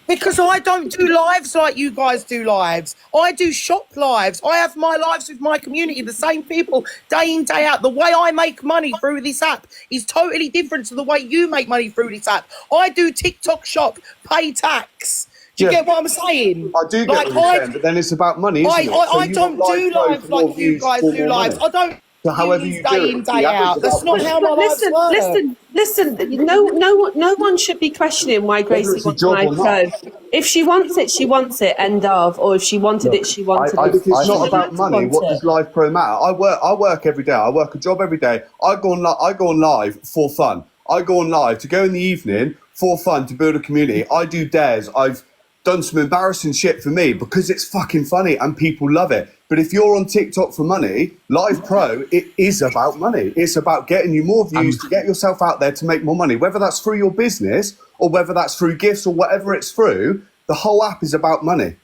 Because I don't do lives like you guys do lives. I do shop lives. I have my lives with my community, the same people, day in, day out. The way I make money through this app is totally different to the way you make money through this app. I do TikTok shop, pay tax. Do you get what I'm saying? I do get what you're saying, but then it's about money, isn't it? So I you don't want do Live Pro lives for more like you views, guys for do more lives. money. I don't So however do you this do day it, in, the day app is out. That's about not how my lives Listen, work. no one should be questioning why Gracie it's a wants job Live or not. Pro. If she wants it, she wants it, end of. Or if she wanted it, she wanted it. It's not She about doesn't money. want What it. does Live Pro matter? I work every day. I work a job every day. I go on live for fun. I go on live to go in the evening for fun to build a community. I do dares. I've done some embarrassing shit for me because it's fucking funny and people love it. But if you're on TikTok for money, Live Pro, it is about money. It's about getting you more views to get yourself out there to make more money, whether that's through your business or whether that's through gifts or whatever it's through. The whole app is about money.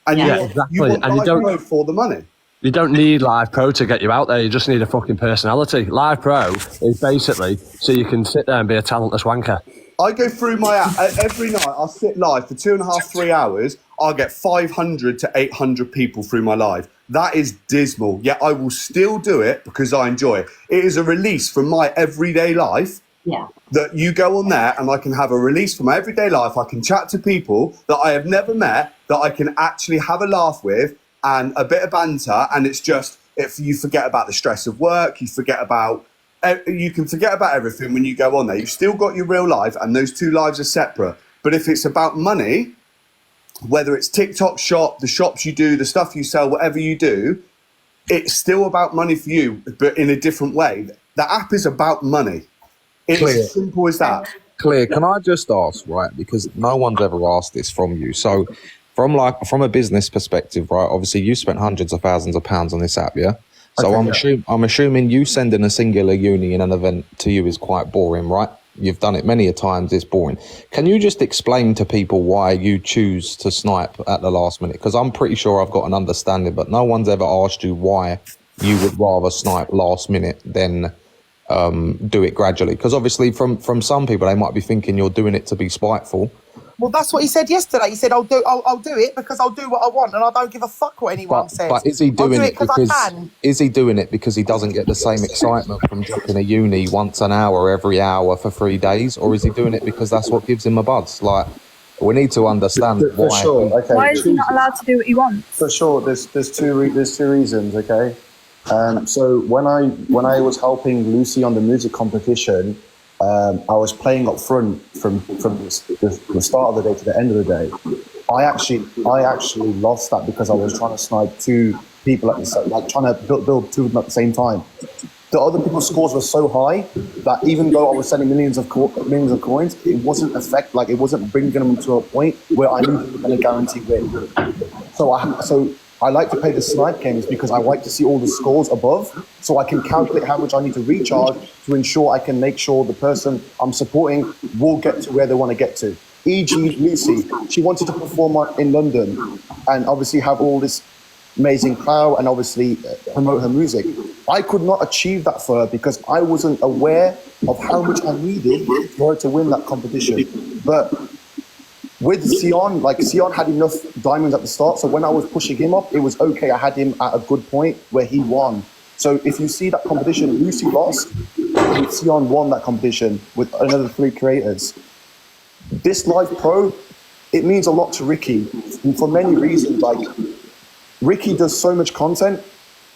And exactly. you want And Live Pro for the money. You don't need Live Pro to get you out there. You just need a fucking personality. Live Pro is basically so you can sit there and be a talentless wanker. I go through my app every night. I'll sit live for 2.5, 3 hours. I'll get 500 to 800 people through my live. That is dismal. Yet I will still do it because I enjoy it. It is a release from my everyday life Yeah. That you go on there and I can have a release from my everyday life. I can chat to people that I have never met, that I can actually have a laugh with and a bit of banter. And it's just, if you forget about the stress of work, you can forget about everything when you go on there. You've still got your real life and those two lives are separate. But if it's about money, whether it's TikTok shop, the shops you do, the stuff you sell, whatever you do, it's still about money for you, but in a different way. The app is about money. It's as simple as that. Clear. Can I just ask, right? Because no one's ever asked this from you. So, from a business perspective, right? Obviously, you spent hundreds of thousands of pounds on this app, yeah. So I'm assuming you sending a singular uni in an event to you is quite boring, right? You've done it many a times. It's boring. Can you just explain to people why you choose to snipe at the last minute? Because I'm pretty sure I've got an understanding, but no one's ever asked you why you would rather snipe last minute than do it gradually. Because obviously from some people, they might be thinking you're doing it to be spiteful. Well, that's what he said yesterday. He said, I'll do it because I'll do what I want and I don't give a fuck what anyone says. But is he doing it because I can. Is he doing it because he doesn't get the same excitement from dropping a uni once an hour every hour for 3 days, or is he doing it because that's what gives him a buzz? Like, we need to understand For why. sure. Okay. Why is he not allowed to do what he wants? For sure, there's two reasons. Okay, so when I was helping Lucy on the music competition, I was playing up front from the start of the day to the end of the day. I actually lost that because I was trying to snipe two people at the same, like trying to build two of them at the same time. The other people's scores were so high that even though I was sending millions of coins, it wasn't bringing them to a point where I knew they were going to guarantee win. So I like to play the snipe games because I like to see all the scores above, so I can calculate how much I need to recharge to ensure I can make sure the person I'm supporting will get to where they want to get to. E.g. Lucy, she wanted to perform in London and obviously have all this amazing clout and obviously promote her music. I could not achieve that for her because I wasn't aware of how much I needed for her to win that competition. But with Sion had enough diamonds at the start, so when I was pushing him up, it was okay. I had him at a good point where he won. So if you see that competition, Lucy lost, and Sion won that competition with another 3 creators. This Live Pro, it means a lot to Ricky, and for many reasons. Like, Ricky does so much content.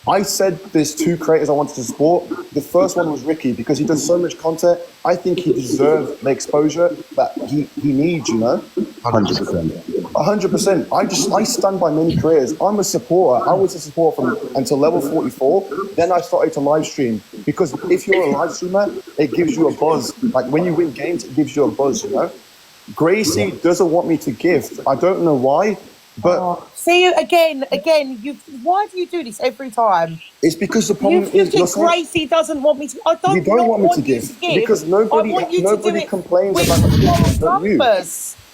I said there's 2 creators I wanted to support. The first one was Ricky because he does so much content. I think he deserves the exposure that he needs, you know? 100%. 100%. I stand by many creators. I'm a supporter. I was a supporter until level 44. Then I started to live stream because if you're a live streamer, it gives you a buzz. Like when you win games, it gives you a buzz, you know? Gracie doesn't want me to gift. I don't know why, but... See you again. Why do you do this every time? It's because the problem you is... think Gracie doesn't want me to... I don't, you don't want me to give because nobody complains about you.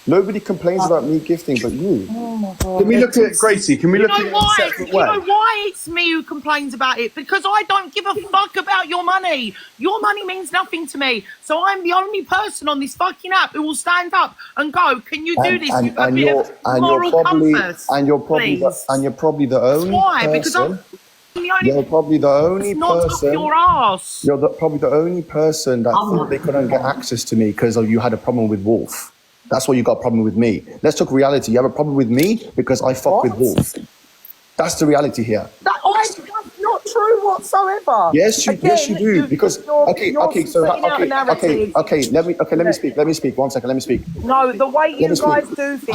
Nobody complains about me gifting but you. Oh my God. Can we look at Gracie? Can we look at it in a You separate way? know why it's me who complains about it? Because I don't give a fuck about your money. Your money means nothing to me. So I'm the only person on this fucking app who will stand up and go, can you do this? And you're probably the only Why? Because I'm you're probably the only not person. Up your ass. You're probably the only person that thought they couldn't get access to me because you had a problem with Wolf. That's why you got a problem with me. Let's talk reality. You have a problem with me because I fuck with Wolf. That's the reality here. That's not true whatsoever. Yes, you do. Because let me speak. 1 second. Let me speak. No, the way you guys do things is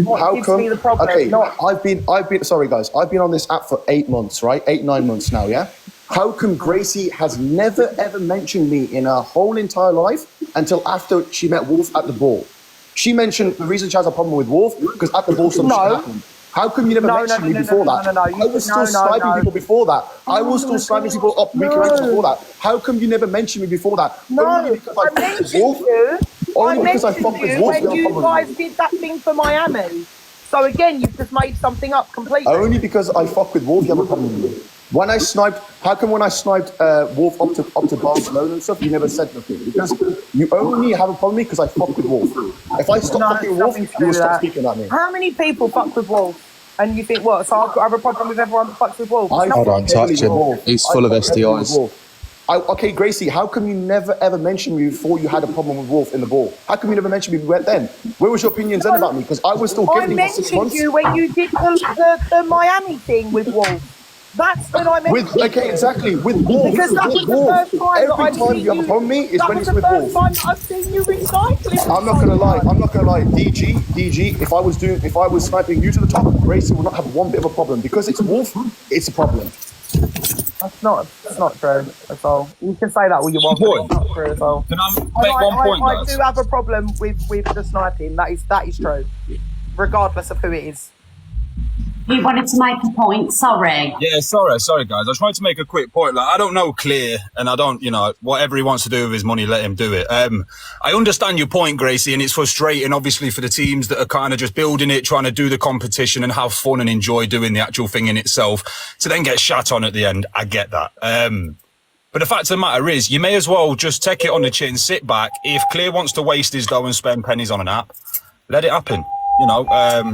what gives me the problem. Okay, I've been. Sorry, guys. I've been on this app for 8 months, right? 8-9 months now. Yeah. How come Gracie has never ever mentioned me in her whole entire life until after she met Wolf at the ball? She mentioned the reason she has a problem with Wolf because at the ball something happened. How come you never mentioned me before that? I was still sniping people before that. I was still sniping people up before that. How come you never mentioned me before that? Only because I mentioned you. Only because I fuck with Wolf. When you guys did that thing for Miami. So again, you've just made something up completely. Only because I fuck with Wolf, you have a problem with me. When I sniped, how come when I sniped Wolf up to Barcelona and stuff, you never said nothing? Because you only have a problem with me because I fuck with Wolf. If I stop fucking with Wolf, you will stop speaking at me. How many people fuck with Wolf? And you think, what? So I have a problem with everyone that fucks with Wolf? I don't touch him. He's full of STIs. Okay, Gracie, how come you never ever mentioned me before you had a problem with Wolf in the ball? How come you never mentioned me then? Where was your opinions then about me? Because I was still I gifting for 6 mentioned months. you when you did the Miami thing with Wolf. That's when I mentioned you. Okay, exactly. With Wolf. Because that was the Wolf. first time that Every I've time seen you have a problem with me is when it's with That was Wolf. the first time I've seen you recycling. I'm not gonna lie. DG, if I was sniping you to the top, Gracie would not have one bit of a problem. Because it's Wolf, it's a problem. That's not true at all. You can say that all you want, but it's not true at all. Can I make one point, I guys? do have a problem with the sniping. That is true, regardless of who it is. You wanted to make a point, sorry. Yeah, sorry, guys. I just wanted to make a quick point. Like, I don't know Clear, and I don't, whatever he wants to do with his money, let him do it. I understand your point, Gracie, and it's frustrating, obviously, for the teams that are kind of just building it, trying to do the competition and have fun and enjoy doing the actual thing in itself, to then get shat on at the end. I get that. But the fact of the matter is, you may as well just take it on the chin, sit back. If Clear wants to waste his dough and spend pennies on an app, let it happen.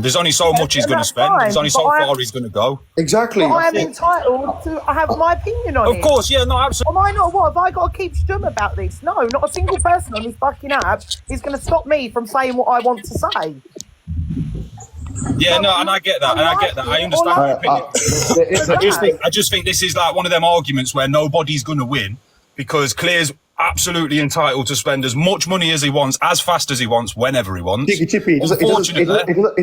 There's only so much he's going to spend. There's only so far he's going to go. Exactly. But I am entitled to have my opinion on it. Of course, yeah, no, absolutely. Am I not? What have I got to keep stum about this? No, not a single person on this fucking app is going to stop me from saying what I want to say. Yeah, no, and I get that, I understand your opinion. I just think this is like one of them arguments where nobody's going to win, because Clear's absolutely entitled to spend as much money as he wants, as fast as he wants, whenever he wants. Unfortunately,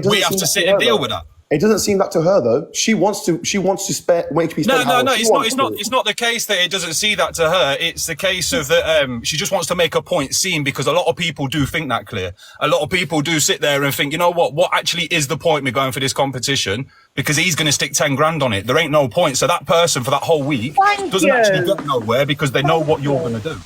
we have to sit and deal with that. It doesn't seem that to her though. She wants to spare. No. It's not the case that it doesn't see that to her. It's the case of that she just wants to make a point seen, because a lot of people do think that, Clear. A lot of people do sit there and think, you know what actually is the point me going for this competition? Because he's going to stick 10 grand on it. There ain't no point. So that person for that whole week doesn't actually get nowhere, because they know what you're going to do.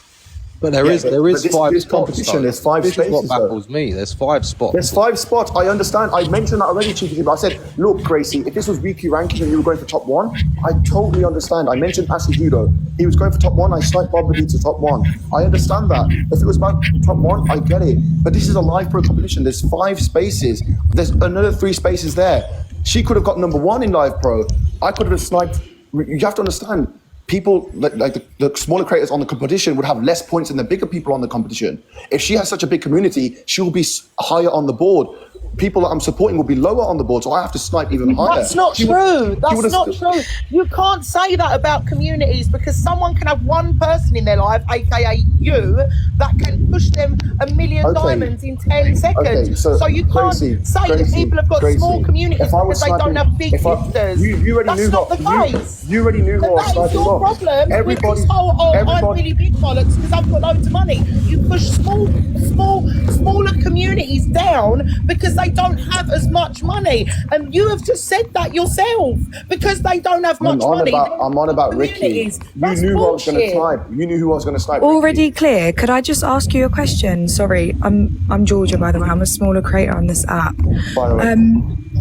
But there is 5 competition. There's 5 spaces. This is what baffles me. There's 5 spots. There's 5 spots. I understand. I mentioned that already, Cheeky. But I said, look, Gracie, if this was weekly ranking and you were going for top 1, I totally understand. I mentioned Ashley Judo. He was going for top 1. I sniped Bobbity to top 1. I understand that. If it was about top 1, I get it. But this is a live pro competition. There's 5 spaces. There's another 3 spaces there. She could have got number 1 in live pro. I could have sniped. You have to understand. People like the smaller creators on the competition would have less points than the bigger people on the competition. If she has such a big community, she will be higher on the board. People that I'm supporting will be lower on the board, so I have to snipe even higher. That's not true. That's not true. You can't say that about communities, because someone can have one person in their life, aka you, that can push them a million diamonds in 10 seconds. Okay, so you can't say that people have got small communities because they don't have big gifters. You already knew not the case. You already knew who I was sniping. That is your problem with this whole, I'm really big bollocks because I've got loads of money. You push smaller communities down because they don't have as much money, and you have just said that yourself, because they don't have much money. I'm on about Ricky. You knew who I was going to snipe. You knew who I was going to snipe. Already Clear. Could I just ask you a question? Sorry, I'm Georgia, by the way. I'm a smaller creator on this app. By the way.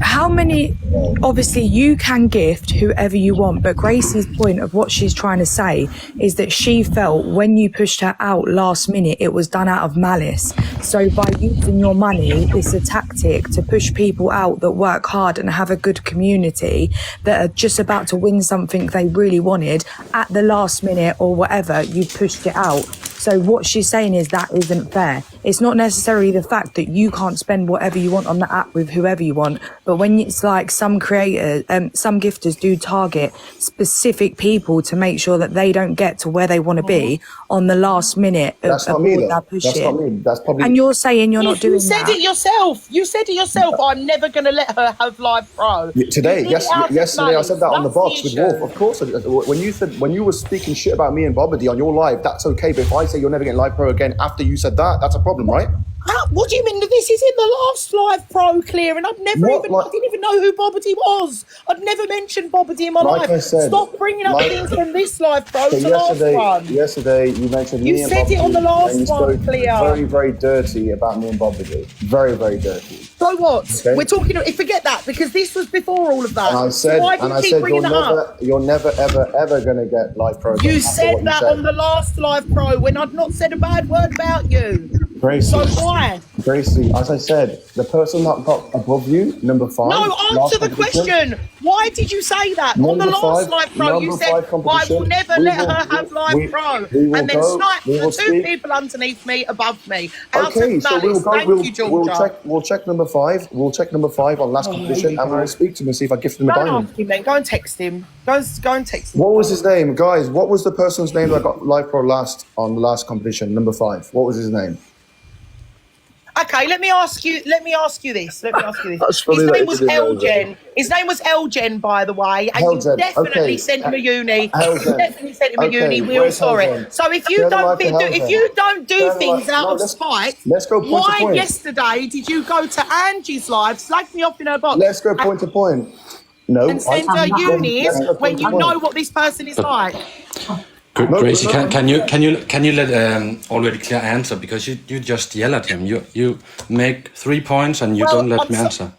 How many? Obviously, you can gift whoever you want, but Gracie's point of what she's trying to say is that she felt when you pushed her out last minute, it was done out of malice. So by using your money, it's a tactic to push people out that work hard and have a good community, that are just about to win something they really wanted at the last minute or whatever. You pushed it out. So what she's saying is that isn't fair. It's not necessarily the fact that you can't spend whatever you want on the app with whoever you want, but when it's like some creators, some gifters do target specific people to make sure that they don't get to where they want to be on the last minute of That's not me. That's not me. That's probably. And you're saying you're not doing that. You said it yourself. You said it yourself. I'm never going to let her have live pro. Yesterday, I said that on the box with Wolf. Of course, when you were speaking shit about me and Bobbity on your live, that's okay. But if I say you're never getting live pro again after you said that, that's a problem, right? What do you mean? This is in the last live pro, Clear, and I didn't even know who Bobbity was. I'd never mentioned Bobbity in my life. I said, stop bringing up things from this live pro to last one. Yesterday, you mentioned me and Bobbity. You said it on the last one, Clear. Very, very dirty about me and Bobbity. Very, very dirty. So what? Okay. We're talking. Forget that, because this was before all of that. And I said, you're never, ever going to get live pro. You said that on the last live pro when I'd not said a bad word about you. Gracie, So why? Gracie, as I said, the person that got above you, number 5. No, last answer the competition, question. Why did you say that? On the Number last 5, Live Pro, you number said, 5 I competition. will never We let will- her have Live we- Pro. we will And then go, sniped we the will 2 speak. people underneath me, above me. Out Okay, of so we'll malice. go. Thank We'll, you, Georgia. we'll check number 5. We'll check number 5 on last competition, and we'll speak to him and see if I gift him a Go and diamond. ask him then. Go and text him. Go and text him. What was his name, guys? What was the person's name that got Live Pro last on the last competition? Number 5. What was his name? Okay, let me ask you this. Let me ask you this. That's funny His that name you was didn't know Elgen. His name was Elgen, by the way. And Helgen, you definitely okay. sent him a uni. Helgen. You definitely sent him a Okay, uni. We're all where's sorry. Helgen? So if you Share the don't life of if Helgen. you don't do Share the things life- out no, of let's- spite, let's go point to why point. yesterday did you go to Angie's live, slag me off in her box, Let's go point to point. No, and send her let's go unis point when to you point. know what this person is like? Gracie, can you let already clear answer, because you just yell at him. You make 3 points and you Well, don't let I'm me so- answer.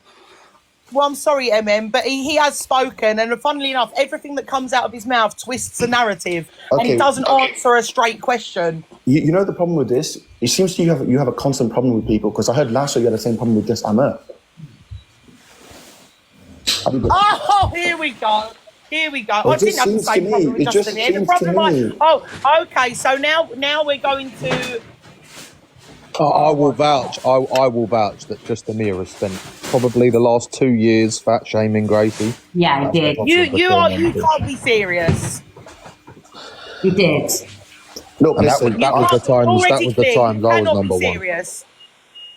Well, I'm sorry, but he has spoken, and funnily enough, everything that comes out of his mouth twists the narrative, and he Okay. doesn't answer a straight question. You know the problem with this? It seems to you have a constant problem with people, because I heard last year you had the same problem with this Amir. Oh, here we go. Here we go. Well, I it didn't just have the seems to same me- problem with it just Justin here. The seems problem to I, me- oh, okay. So now we're going to. I will vouch. I will vouch that just Amir has spent probably the last 2 years fat shaming Gracie. Yeah, he did. You can't be serious. He did. Look, And listen, that was the times. That Already was the clear, times you I was cannot number be one. serious.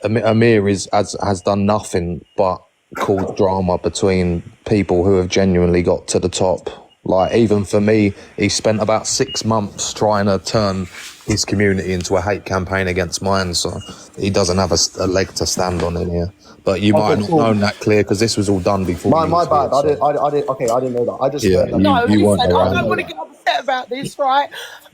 Amir has done nothing but cause drama between people who have genuinely got to the top. Like, even for me, he spent about 6 months trying to turn his community into a hate campaign against mine, so he doesn't have a leg to stand on in here. But you might not have known that, Clear, because this was all done before. My you bad. was I here, didn't. Okay, I didn't know that. I just Yeah, heard that. No, you weren't listen, I around. don't want to get upset about this, right?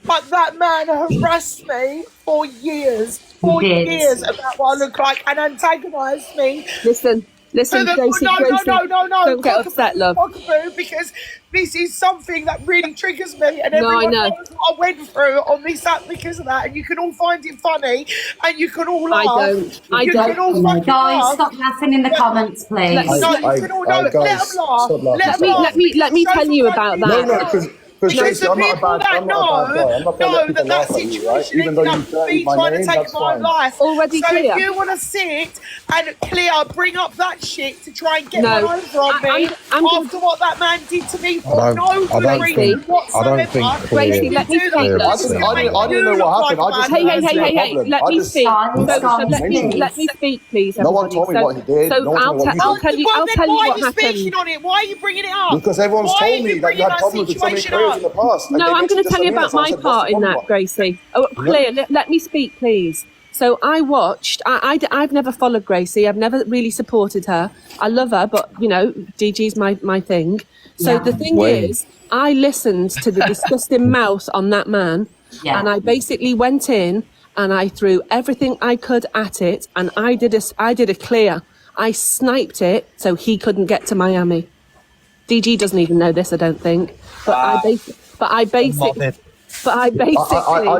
But that man harassed me for years. For He did. years about what I look like and antagonised me. Listen, Gracie, No, Gracie, don't get upset, love. Cockapoo, because this is something that really triggers me, and everyone know. knows what I went through on this app because of that. And you can all find it funny, and you can all laugh. I You don't. can all fucking Guys, laugh. stop laughing in the comments, please. Let's- No, you can all know. Let them laugh. stop laughing. Let them laugh. let me Show tell you them about what that. you No, know. because Because Tracy, the I'm not a people bad, that I'm not a bad guy. I'm not gonna know let people that laugh at you, right? situation Even though you ended up say me my trying to name, take that's my fine. life. Already so clear. if you want to sit and clear, bring up that shit to try and get No, one over on me I'm gonna- after what that man did to me for I no don't good think- reason I whatsoever. don't think Gracie, let me do speak, that. love. This is I gonna didn't make you know look what like happened. a I just man. Hey, That's the problem. let I me just- speak. Guys, So guys, let please. me speak, please, No one everybody. told me what he did. So No one told me what he I'll did. tell you Well, then why what are you speaking happened. on it? Why are you bringing it up? Because everyone's Why told are me you that you bringing had that problems with so many situation careers in the up? past. and No, they I'm mentioned going to just tell you Amir, about so I my said, what's part the in problem? that, Gracie. Oh, Claire, let me speak, please. So I watched. I've never followed Gracie. I've never really supported her. I love her, but you know, DG's my thing. So Yeah. the thing Wait. is, I listened to the disgusting mouth on that man, Yeah. and I basically went in and I threw everything I could at it, and I did a clear. I sniped it so he couldn't get to Miami. DG doesn't even know this, I don't think. But I basically. I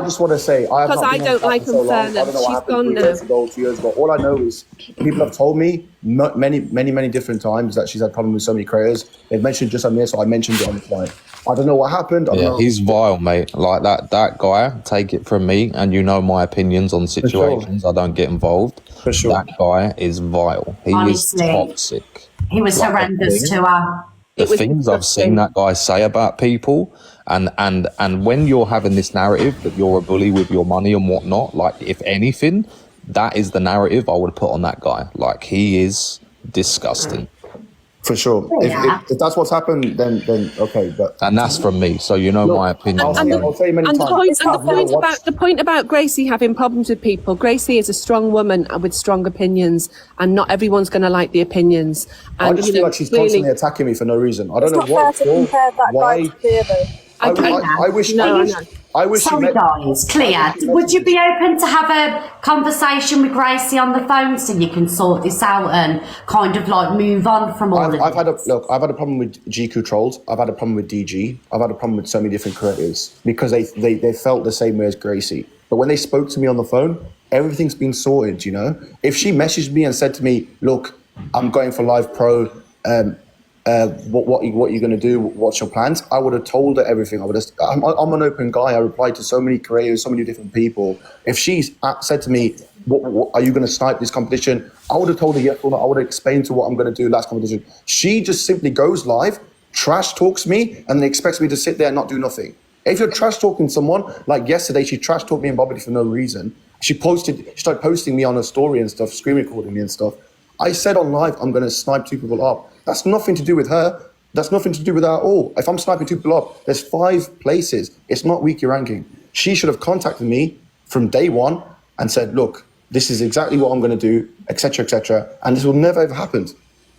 just want to say, I have Because not I been don't on like chat for so long. I unfairness. don't know what She's happened gone 3 now. years ago, 2 years ago. All I know is people have told me many different times that she's had problems with so many creators. They've mentioned just Amir, so I mentioned it on the flight. I don't know what happened. I don't Yeah, know. he's vile, mate. Like that guy, take it from me, and you know my opinions on situations. I don't get involved. For sure. That guy is vile. He Honestly. is toxic. He was Like, horrendous to her. The It was things I've disgusting. seen that guy say about people, and when you're having this narrative that you're a bully with your money and whatnot, like if anything, that is the narrative I would put on that guy. Like he is disgusting. For sure. Yeah. If that's what's happened, then okay. But And that's from me, so you know my opinion. I'll say many And times. the point about Gracie having problems with people. Gracie is a strong woman with strong opinions, and not everyone's going to like the opinions. And I just feel like she's constantly attacking me for no reason. I don't know what for. Why? I wish. I wish you Sorry, met. guys. Clear. Would you be open to have a conversation with Gracie on the phone so you can sort this out and kind of like move on from all of I've had this? I've had a problem with GQ trolls. I've had a problem with DG. I've had a problem with so many different creators because they felt the same way as Gracie. But when they spoke to me on the phone, everything's been sorted, you know? If she messaged me and said to me, look, I'm going for Live Pro, what are you going to do? What's your plans? I would have told her everything. I'm an open guy. I replied to so many creators, so many different people. If she said to me, what are you going to snipe this competition? I would have told her yes or no. I would have explained to what I'm going to do last competition. She just simply goes live, trash talks me, and then expects me to sit there and not do nothing. If you're trash talking someone, like yesterday, she trash talked me and Bobby for no reason. She started posting me on her story and stuff, screen recording me and stuff. I said on live, I'm going to snipe 2 people up. That's nothing to do with her. That's nothing to do with her at all. If I'm sniping 2 people up, there's 5 places. It's not wiki ranking. She should have contacted me from day one and said, look, this is exactly what I'm going to do, etc., etc. And this will never ever happen.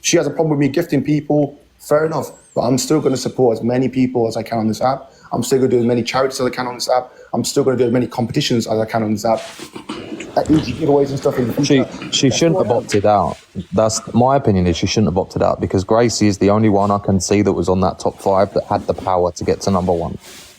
She has a problem with me gifting people. Fair enough. But I'm still going to support as many people as I can on this app. I'm still going to do as many charities as I can on this app. I'm still going to do as many competitions as I can on this app. Easy giveaways and stuff in the future. She shouldn't have opted out. That's my opinion. Is she shouldn't have opted out because Gracie is the only one I can see that was on that top 5 that had the power to get to number 1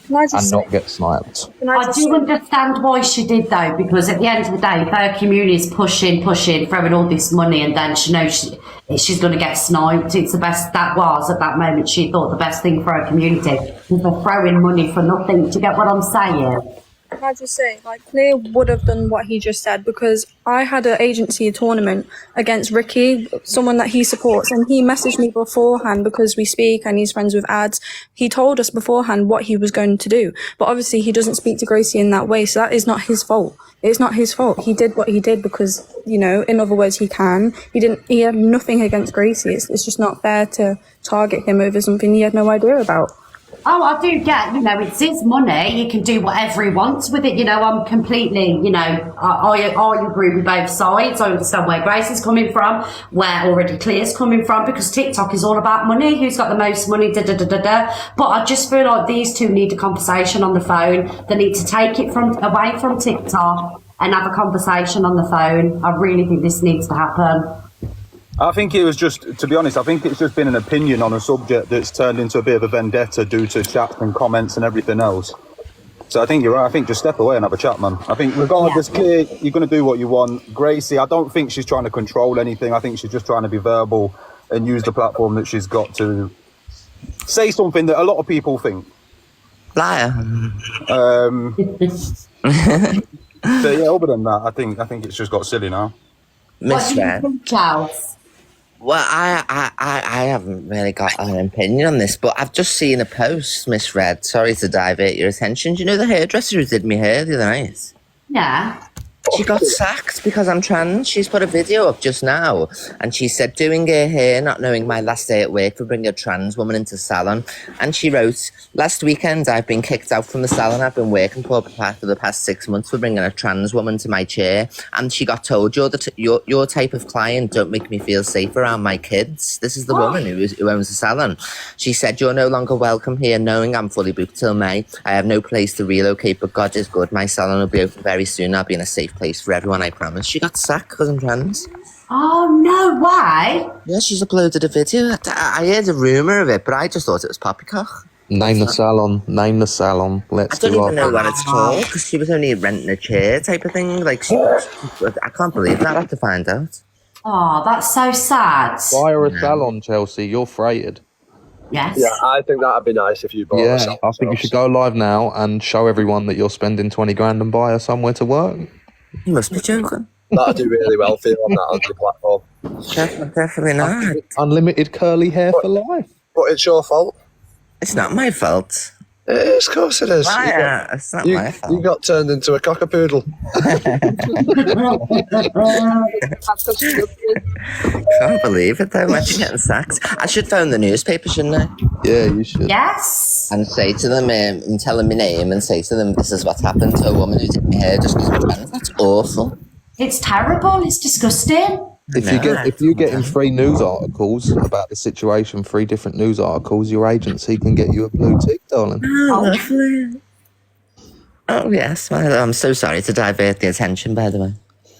and not get sniped. I do understand why she did though, because at the end of the day, if her community is pushing, throwing all this money, and then she knows she's going to get sniped, it's the best. That was at that moment she thought the best thing for her community was for throwing money for nothing. Do you get what I'm saying? Can I just say, like, Claire would have done what he just said, because I had an agency tournament against Ricky, someone that he supports, and he messaged me beforehand because we speak and he's friends with ads. He told us beforehand what he was going to do, but obviously he doesn't speak to Gracie in that way, so that is not his fault. It's not his fault. He did what he did because, you know, in other words, he had nothing against Gracie. It's just not fair to target him over something he had no idea about. Oh, I do get, you know, it's his money. He can do whatever he wants with it. You know, I'm completely, you know, I agree with both sides. I understand where Grace is coming from, where already Claire's coming from, because TikTok is all about money. Who's got the most money, da-da-da-da-da. But I just feel like these two need a conversation on the phone. They need to take it away from TikTok and have a conversation on the phone. I really think this needs to happen. I think it was just, to be honest, I think it's just been an opinion on a subject that's turned into a bit of a vendetta due to chats and comments and everything else. So I think you're right. I think just step away and have a chat, man. I think regardless, Claire, you're going to do what you want. Gracie, I don't think she's trying to control anything. I think she's just trying to be verbal and use the platform that she's got to say something that a lot of people think. Liar. So yeah, other than that, I think it's just got silly now. What do you think, Charles? Well, I haven't really got an opinion on this, but I've just seen a post, Miss Red. Sorry to divert your attention. Do you know the hairdresser who did me hair the other night? Yeah. She got sacked because I'm trans. She's put a video up just now, and she said, doing her hair, not knowing my last day at work would bring a trans woman into salon. And she wrote, last weekend I've been kicked out from the salon I've been working for the past 6 months for bringing a trans woman to my chair. And she got told, your type of client don't make me feel safe around my kids. This is the woman who owns the salon. She said, you're no longer welcome here, knowing I'm fully booked till May. I have no place to relocate, but God is good. My salon will be open very soon. I'll be in a safe place for everyone, I promise. She got sacked because I'm trans. Oh, no way. Yeah, she's uploaded a video. I heard a rumour of it, but I just thought it was poppycock. Name the salon. Let's I don't do even know what it's called, because she was only renting a chair type of thing. Like, I can't believe that. I have to find out. Oh, that's so sad. Buy her a salon, Chelsea. You're freighted. Yes. Yeah, I think that'd be nice if you bought a salon. I think you should go live now and show everyone that you're spending 20 grand and buy her somewhere to work. You must be joking. That'd do really well for you on that ugly platform. Definitely not. Unlimited curly hair for life. But it's your fault. It's not my fault. It is, of course it is. It's not my fault. You got turned into a cockapoodle. Can't believe it though. Imagine getting sacked. I should phone the newspaper, shouldn't I? Yeah, you should. Yes. And say to them, and tell them my name, and say to them, this is what's happened to a woman who did my hair just because we're trans. That's awful. It's terrible. It's disgusting. If you get in 3 news articles about the situation, 3 different news articles, your agency can get you a blue tick, darling. Oh, lovely. Oh yes, well, I'm so sorry to divert the attention, by the way.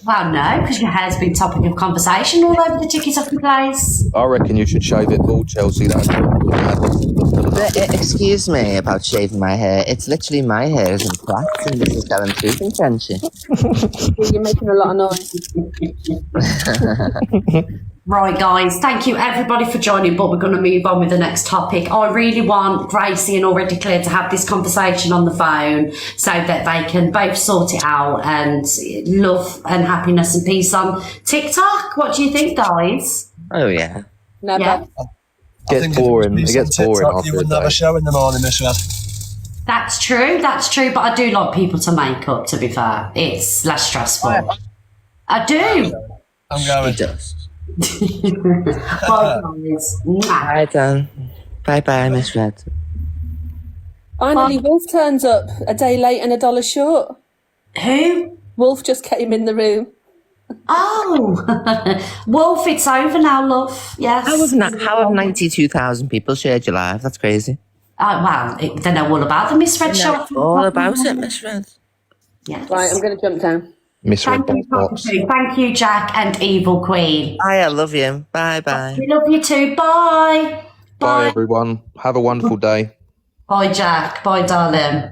Well, no, because your hair's been topic of conversation all over the TikTok place. I reckon you should shave it bald, Chelsea. Excuse me about shaving my hair. It's literally my hair is in plaits and this is telling truth and friendship. You're making a lot of noise. Right, guys, thank you everybody for joining, but we're going to move on with the next topic. I really want Gracie and Already Clear to have this conversation on the phone so that they can both sort it out and love and happiness and peace on TikTok. What do you think, guys? Oh, yeah. Never. Yeah. It gets boring. It gets boring after You a wouldn't have day. a show in the morning, Miss Red. That's true, but I do like people to make up, to be fair. It's less stressful. I do. I'm going. He does. Bye, guys. Mwah. Bye, Dan. Bye-bye, Miss Red. Finally, Wolf turns up a day late and $1 short. Who? Wolf just came in the room. Oh, Wolf, it's over now, love. Yes. How have 92,000 people shared your live? That's crazy. Oh, well, they know all about the Miss Red show. All about it, Miss Red. Yes. Right, I'm going to jump down. Miss Red Thank you, Box. Thank you, Jack and Evil Queen. Bye, I love you. Bye-bye. We love you too. Bye. Bye, everyone. Have a wonderful day. Bye, Jack. Bye, darling.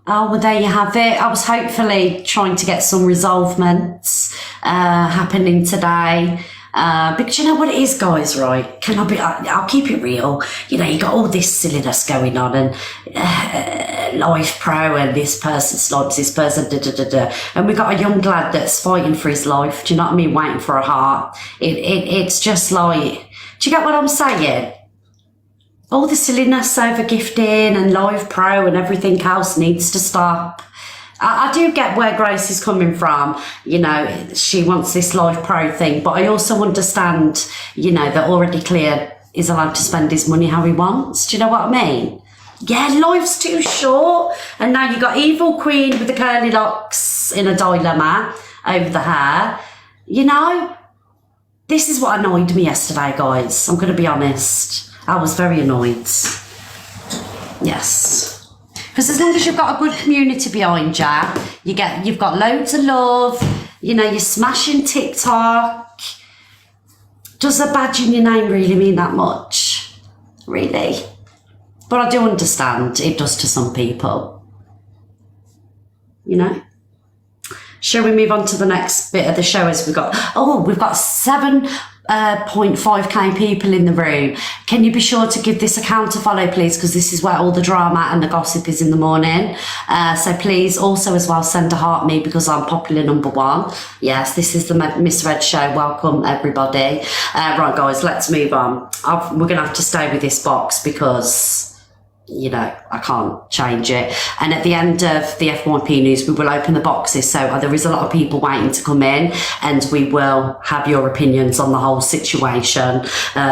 Oh, well, there you have it. I was hopefully trying to get some resolvements happening today. Because you know what it is, guys, right? I'll keep it real. You know, you got all this silliness going on and Life Pro and this person slobs this person, and we got a young lad that's fighting for his life. Do you know what I mean? Waiting for a heart. It's just like, do you get what I'm saying? All the silliness over gifting and Live Pro and everything else needs to stop. I do get where Grace is coming from. You know, she wants this Live Pro thing, but I also understand, you know, that Already Clear is allowed to spend his money how he wants. Do you know what I mean? Yeah, life's too short. And now you got Evil Queen with the curly locks in a dilemma over the hair. You know, this is what annoyed me yesterday, guys. I'm going to be honest. I was very annoyed. Yes. Because as long as you've got a good community behind you, you've got loads of love, you know, you're smashing TikTok. Does a badge in your name really mean that much? Really? But I do understand it does to some people. You know? Shall we move on to the next bit of the show as we've got 7.5k people in the room. Can you be sure to give this account a follow, please? Because this is where all the drama and the gossip is in the morning. So please also as well send a heart me because I'm popular #1. Yes, this is the Miss Red Show. Welcome everybody. Right guys, let's move on. We're going to have to stay with this box because, you know, I can't change it. And at the end of the FYP news, we will open the boxes. So there is a lot of people waiting to come in and we will have your opinions on the whole situation.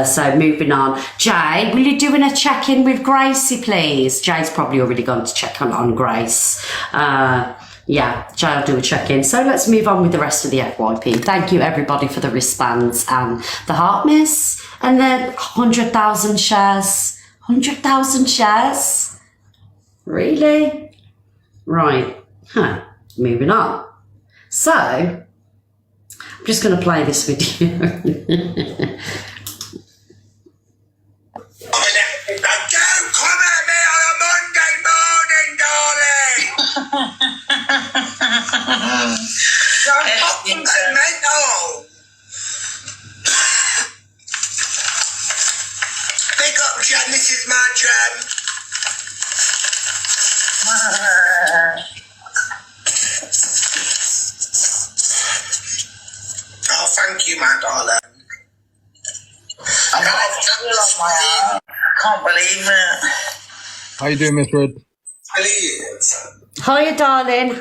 So moving on. Jay, will you doing a check-in with Gracie, please? Jay's probably already gone to check on Grace. Yeah, Jay will do a check-in. So let's move on with the rest of the FYP. Thank you everybody for the response and the heart miss and the 100,000 shares. 100,000 shares? Really? Right. Huh. Moving on. So, I'm just going to play this video. Don't come at me on a Monday morning, darling! You're fucking mental! Pick up, Jen, this is my Jen. Oh, thank you, my darling. I can't believe it. How you doing, Miss Red? Hiya, darling.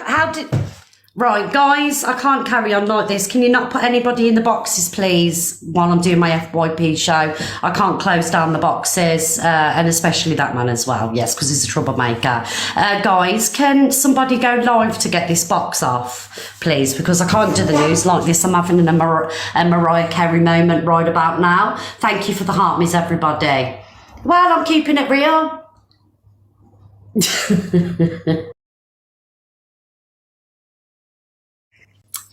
Right, guys, I can't carry on like this. Can you not put anybody in the boxes, please, while I'm doing my FYP show? I can't close down the boxes, and especially that man as well. Yes, because he's a troublemaker. Guys, can somebody go live to get this box off, please? Because I can't do the news like this. I'm having a Mariah Carey moment right about now. Thank you for the heart miss, everybody. Well, I'm keeping it real.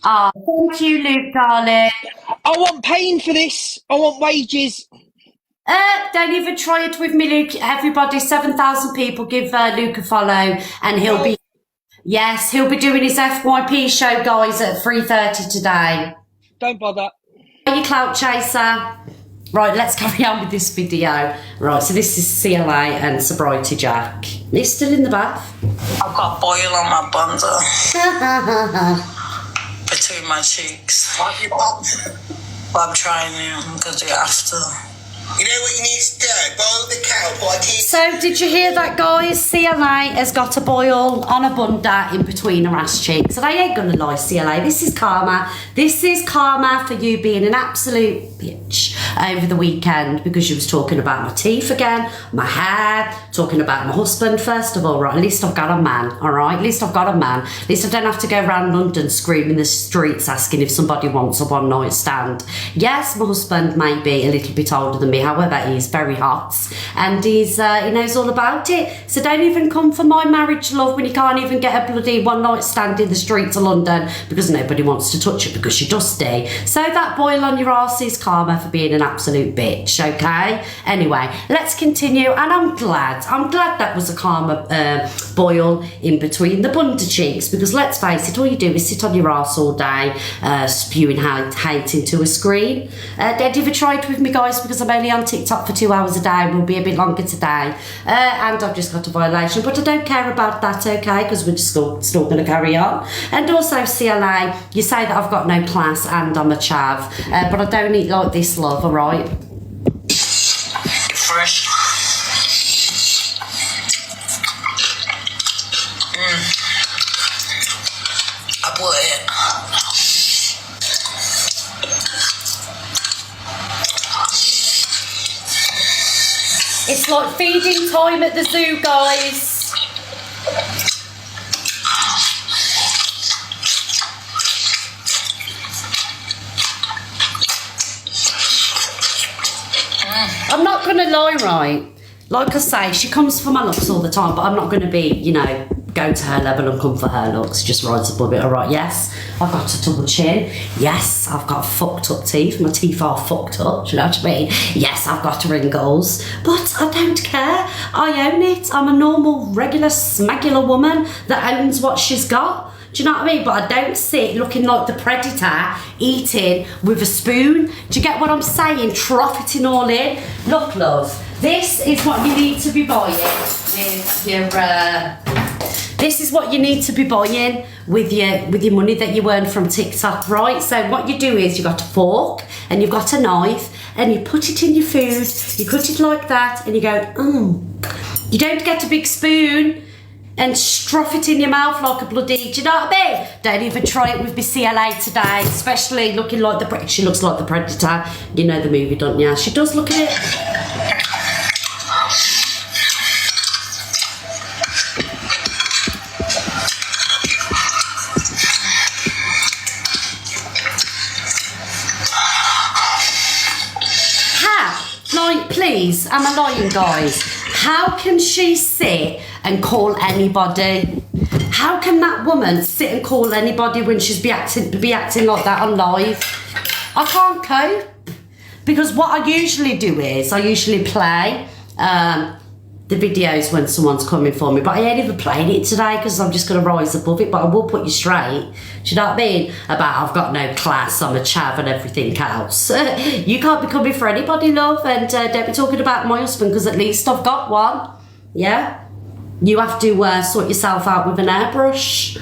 Ah, thank you, Luke, darling. I want paying for this. I want wages. Don't even try it with me, Luke. Everybody, 7,000 people, give Luke a follow, and he'll be. Yes, he'll be doing his FYP show, guys, at 3:30 today. Don't bother. Are you clout chaser? Right, let's carry on with this video. Right, so this is CLA and Sobriety Jack. He's still in the bath. I've got boil on my bundle between my cheeks. But I'm trying it because you have to. You know what you need to do? Boil the cow. So, did you hear that, guys? CLA has got a boil on a bunda in between her ass cheeks. And I ain't gonna lie, CLA, this is karma. This is karma for you being an absolute bitch over the weekend because you was talking about my teeth again, my hair, talking about my husband, first of all, right? At least I've got a man, all right? At least I've got a man. At least I don't have to go around London screaming the streets asking if somebody wants a one-night stand. Yes, my husband may be a little bit older than me, however, he's very hot and he knows all about it. So don't even come for my marriage, love, when you can't even get a bloody one-night stand in the streets of London because nobody wants to touch it because you're dusty. So that boil on your arse is karma for being an absolute bitch, okay? Anyway, let's continue, and I'm glad that was a karma boil in between the bunda cheeks, because let's face it, all you do is sit on your arse all day spewing hate into a screen. Don't even try it with me, guys, because I'm only on TikTok for 2 hours a day. We'll be a bit longer today, and I've just got a violation, but I don't care about that, okay, because we're just still going to carry on. And also, CLA, you say that I've got no class and I'm a chav, but I don't eat like this, love, all right? Fresh. I put it. It's like feeding time at the zoo, guys. I'm not going to lie, right? Like I say, she comes for my looks all the time, but I'm not going to be, you know, go to her level and come for her looks, just rise above it. All right, yes, I've got a double chin. Yes, I've got fucked up teeth. My teeth are fucked up, do you know what I mean? Yes, I've got wrinkles, but I don't care. I own it. I'm a normal, regular, smagular woman that owns what she's got. Do you know what I mean? But I don't sit looking like the predator eating with a spoon. Do you get what I'm saying? Trough it all in. Look, love, this is what you need to be buying with your... This is what you need to be buying with your money that you earn from TikTok, right? So what you do is you've got a fork and you've got a knife and you put it in your food. You cut it like that and you go, You don't get a big spoon and stuff it in your mouth like a bloody, do you know what I mean? Don't even try it with my CLA today, especially looking like the, she looks like the Predator. You know the movie, don't you? She does look at it. Please, am I lying, guys? How can she sit and call anybody? How can that woman sit and call anybody when she's be acting like that on live? I can't cope, because what I usually do is I usually play the videos when someone's coming for me, but I ain't even playing it today because I'm just going to rise above it, but I will put you straight. Do you know what I mean? About I've got no class, I'm a chav and everything else. You can't be coming for anybody, love, and don't be talking about my husband because at least I've got one. Yeah? You have to sort yourself out with an airbrush.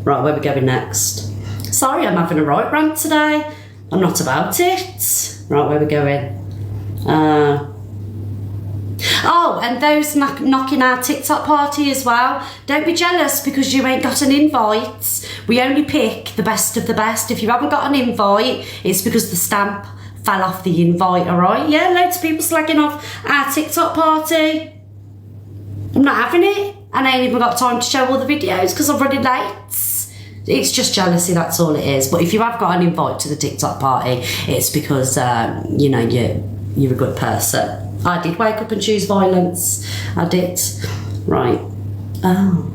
Right, where are we going next? Sorry, I'm having a right rant today. I'm not about it. Right, where are we going? Oh, and those knocking our TikTok party as well. Don't be jealous because you ain't got an invite. We only pick the best of the best. If you haven't got an invite, it's because the stamp fell off the invite, all right? Yeah, loads of people slagging off our TikTok party. I'm not having it. And I ain't even got time to show all the videos because I'm running late. It's just jealousy, that's all it is. But if you have got an invite to the TikTok party, it's because, you know, you're a good person. I did wake up and choose violence. I did. Right. Oh.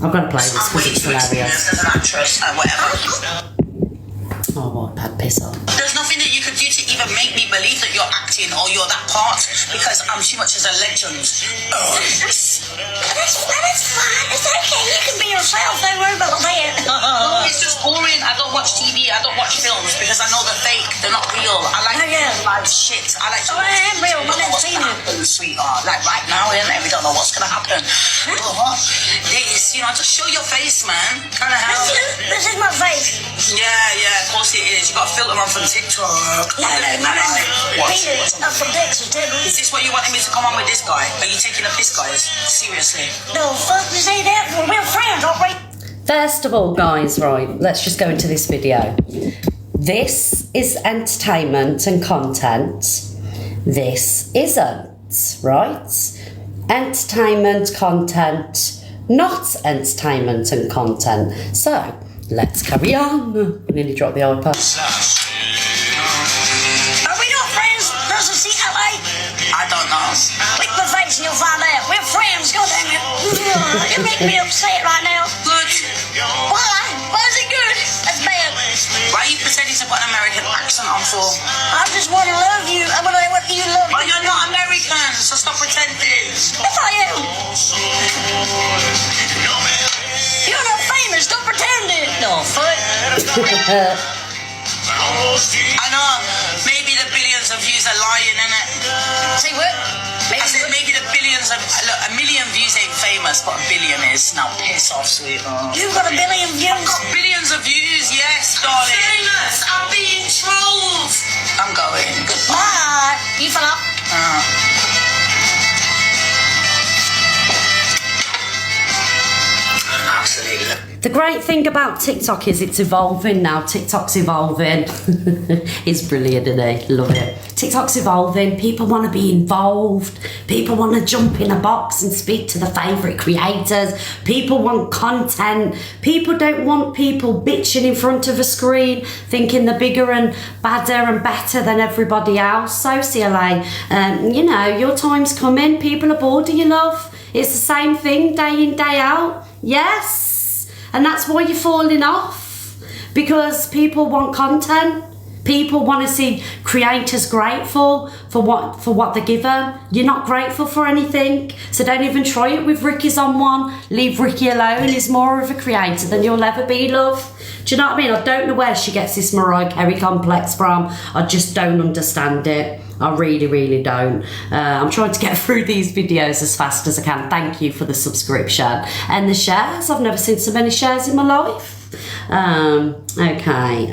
I've got to play this because it's hilarious. As an actress and whatever. Oh, what bad piss off. There's nothing that you could do to even make me believe that you're acting or you're that part because I'm too much as a legend. Oh. That's fine. It's okay. You can be yourself. Don't worry about that. It's just boring. I don't watch TV. I don't watch films because I know they're fake. They're not real. I like live shit. I like to I am real. I never seen it. Sweetheart. Like right now, we don't know what's going to happen. This, just show your face, man. Kind of help. This is my face. Yeah, of course it is. You got a filter on from TikTok. No, Peter, I'm from Texas, Is this what you wanted me to come on with this guy? Are you taking a piss, guys? Seriously? No, fuck you say that. We're friends, aren't we? First of all, guys, right, let's just go into this video. This is entertainment and content. This isn't, right? Entertainment, content, not entertainment and content. So, let's carry on. I nearly dropped the iPad. Are we not friends? Doesn't see LA? I don't know. Lick my face and you'll find out. We're friends, goddamn it. You make me upset right now. Good. Why? Why is it good? That's bad. Why are you pretending to put an American accent on for? I just want to love you. I want to what do you love? But you're not American, so stop pretending. Yes, I am. You're not famous. Stop pretending. No, fuck. I know. Maybe the billions of views are lying, innit? Say what? Maybe the billions of... Look, a million views ain't famous, but a billion is. Now piss off, sweetheart. You've got a billion views? I've got billions of views, yes, darling. Famous. I'm being trolled. I'm going. Goodbye. You fell up. The great thing about TikTok is it's evolving now. TikTok's evolving. It's brilliant, isn't it? Love it. TikTok's evolving. People want to be involved. People want to jump in a box and speak to the favourite creators. People want content. People don't want people bitching in front of a screen, thinking they're bigger and badder and better than everybody else. So, CLA, your time's coming. People are bored of your love. It's the same thing day in, day out. Yes. And that's why you're falling off, because people want content. People want to see creators grateful for what they're given. You're not grateful for anything, so don't even try it with Ricky's on one. Leave Ricky alone. He's more of a creator than you'll ever be, love. Do you know what I mean? I don't know where she gets this Mariah Carey complex from. I just don't understand it. I really, really don't. I'm trying to get through these videos as fast as I can. Thank you for the subscription and the shares. I've never seen so many shares in my life. Okay.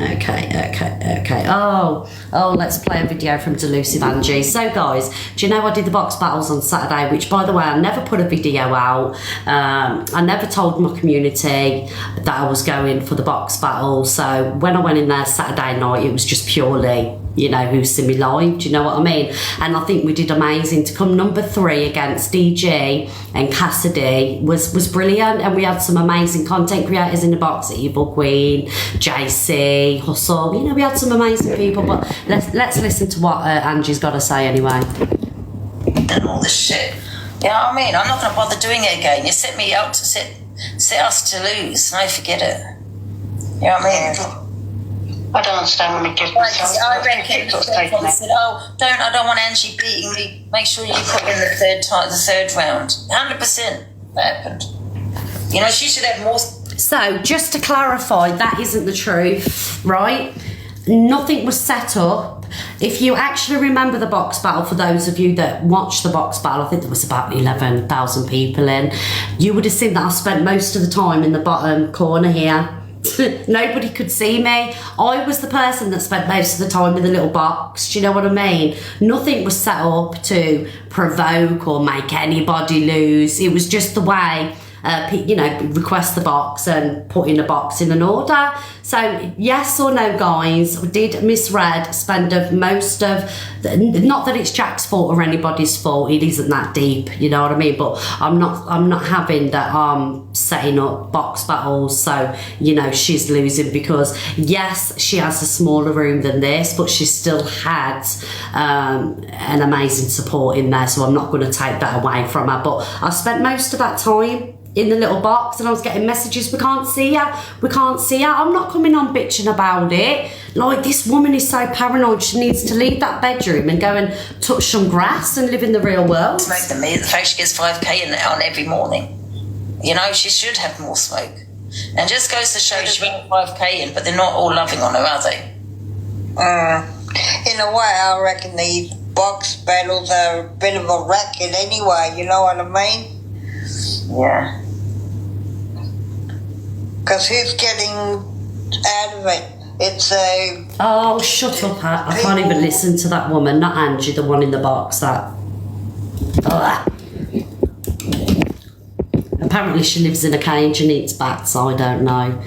Oh, let's play a video from Delusive Angie. So guys, do you know I did the box battles on Saturday, which by the way, I never put a video out. I never told my community that I was going for the box battle. So when I went in there Saturday night, it was just purely, who's seen me live, do you know what I mean? And I think we did amazing. To come number 3 against DG and Cassidy was brilliant, and we had some amazing content creators in the box, Evil Queen, JC, Hustle, we had some amazing people, but let's listen to what Angie's got to say anyway. And all this shit. You know what I mean? I'm not going to bother doing it again. You set me out to set us to lose, and I forget it. You know what I mean? I don't understand when we give themselves. I reckon they said, I don't want Angie beating me. Make sure you put in the third round. 100% that happened. She should have more. So, just to clarify, that isn't the truth, right? Nothing was set up. If you actually remember the box battle, for those of you that watched the box battle, I think there was about 11,000 people in, you would have seen that I spent most of the time in the bottom corner here. Nobody could see me. I was the person that spent most of the time in the little box. Do you know what I mean? Nothing was set up to provoke or make anybody lose. It was just the way request the box and put in a box in an order. So yes or no, guys, did Miss Red spend most of, not that it's Jack's fault or anybody's fault, it isn't that deep, you know what I mean, but I'm not having that setting up box battles so she's losing, because yes, she has a smaller room than this, but she still had an amazing support in there, so I'm not going to take that away from her. But I spent most of that time in the little box and I was getting messages, we can't see her. I'm not coming on bitching about it. Like, this woman is so paranoid, she needs to leave that bedroom and go and touch some grass and live in the real world. Smoke than me. The fact she gets 5k on every morning. She should have more smoke. And just goes to show she went 5k in, but they're not all loving on her, are they? In a way, I reckon these box battles are a bit of a racket anyway, you know what I mean? Yeah. Because who's getting out of it? It's a... Oh, shut up, I can't even listen to that woman, not Angie, the one in the box, that... Ugh. Apparently she lives in a cage and eats bats, I don't know.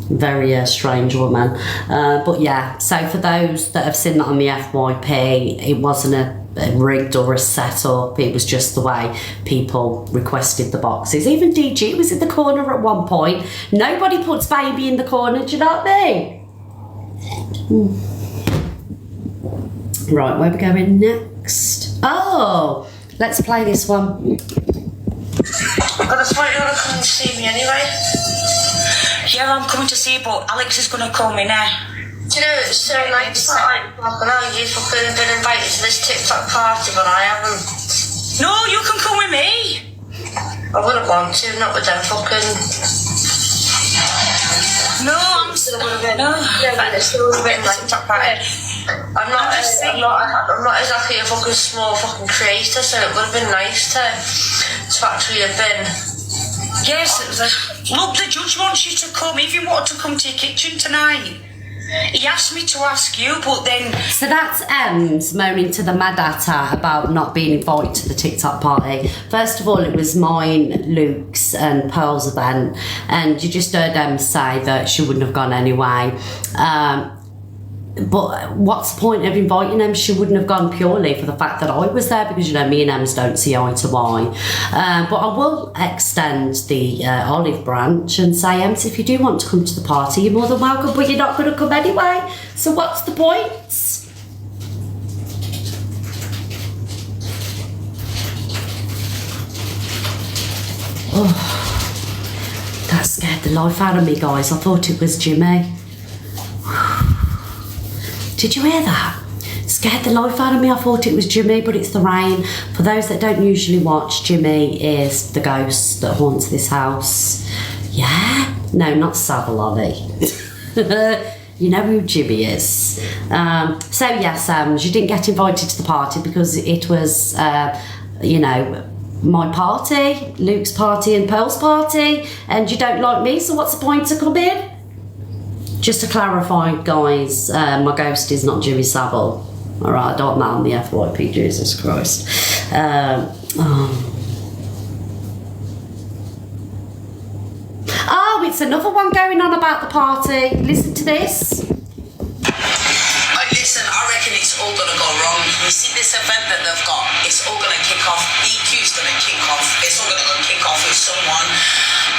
Very strange woman. But yeah, so for those that have seen that on the FYP, it wasn't a rigged or a setup, it was just the way people requested the boxes. Even DG was in the corner at one point. Nobody puts baby in the corner, do you know what I mean? Right, where are we going next? Oh, let's play this one. I've got a swear you're gonna come and see me anyway. Yeah, I'm coming to see you, but Alex is gonna call me now. Do you know, it's so nice that you've fucking been invited to this TikTok party, but I haven't. No, you can come with me. I wouldn't want to, not with them fucking... No, I'm still a bit... No, it's still a bit like TikTok party. I'm not exactly a fucking small fucking creator, so it would have been nice to actually have been. Yes, look, the judge wants you to come. If you wanted to come to your kitchen tonight, he asked me to ask you, but then... So that's Ems moaning to the mad at her about not being invited to the TikTok party. First of all, it was mine, Luke's and Pearl's event, and you just heard Ems say that she wouldn't have gone anyway. But what's the point of inviting them? She wouldn't have gone purely for the fact that I was there, because me and Ems don't see eye to eye. But I will extend the olive branch and say, Ems, if you do want to come to the party, you're more than welcome, but you're not going to come anyway. So what's the point? Oh, that scared the life out of me, guys. I thought it was Jimmy. Did you hear that? Scared the life out of me. I thought it was Jimmy, but it's the rain. For those that don't usually watch, Jimmy is the ghost that haunts this house. Yeah? No, not Savile Ollie. You know who Jimmy is. So yes, you didn't get invited to the party because it was, my party, Luke's party and Pearl's party, and you don't like me, so what's the point to come in? Just to clarify, guys, my ghost is not Jimmy Savile. All right, I don't want that on the FYP, Jesus Christ. Oh, it's another one going on about the party. Listen to this. Listen, I reckon it's all gonna go wrong. You see this event that they've got, it's all gonna kick off. EQ's gonna kick off. It's all gonna go kick off with someone,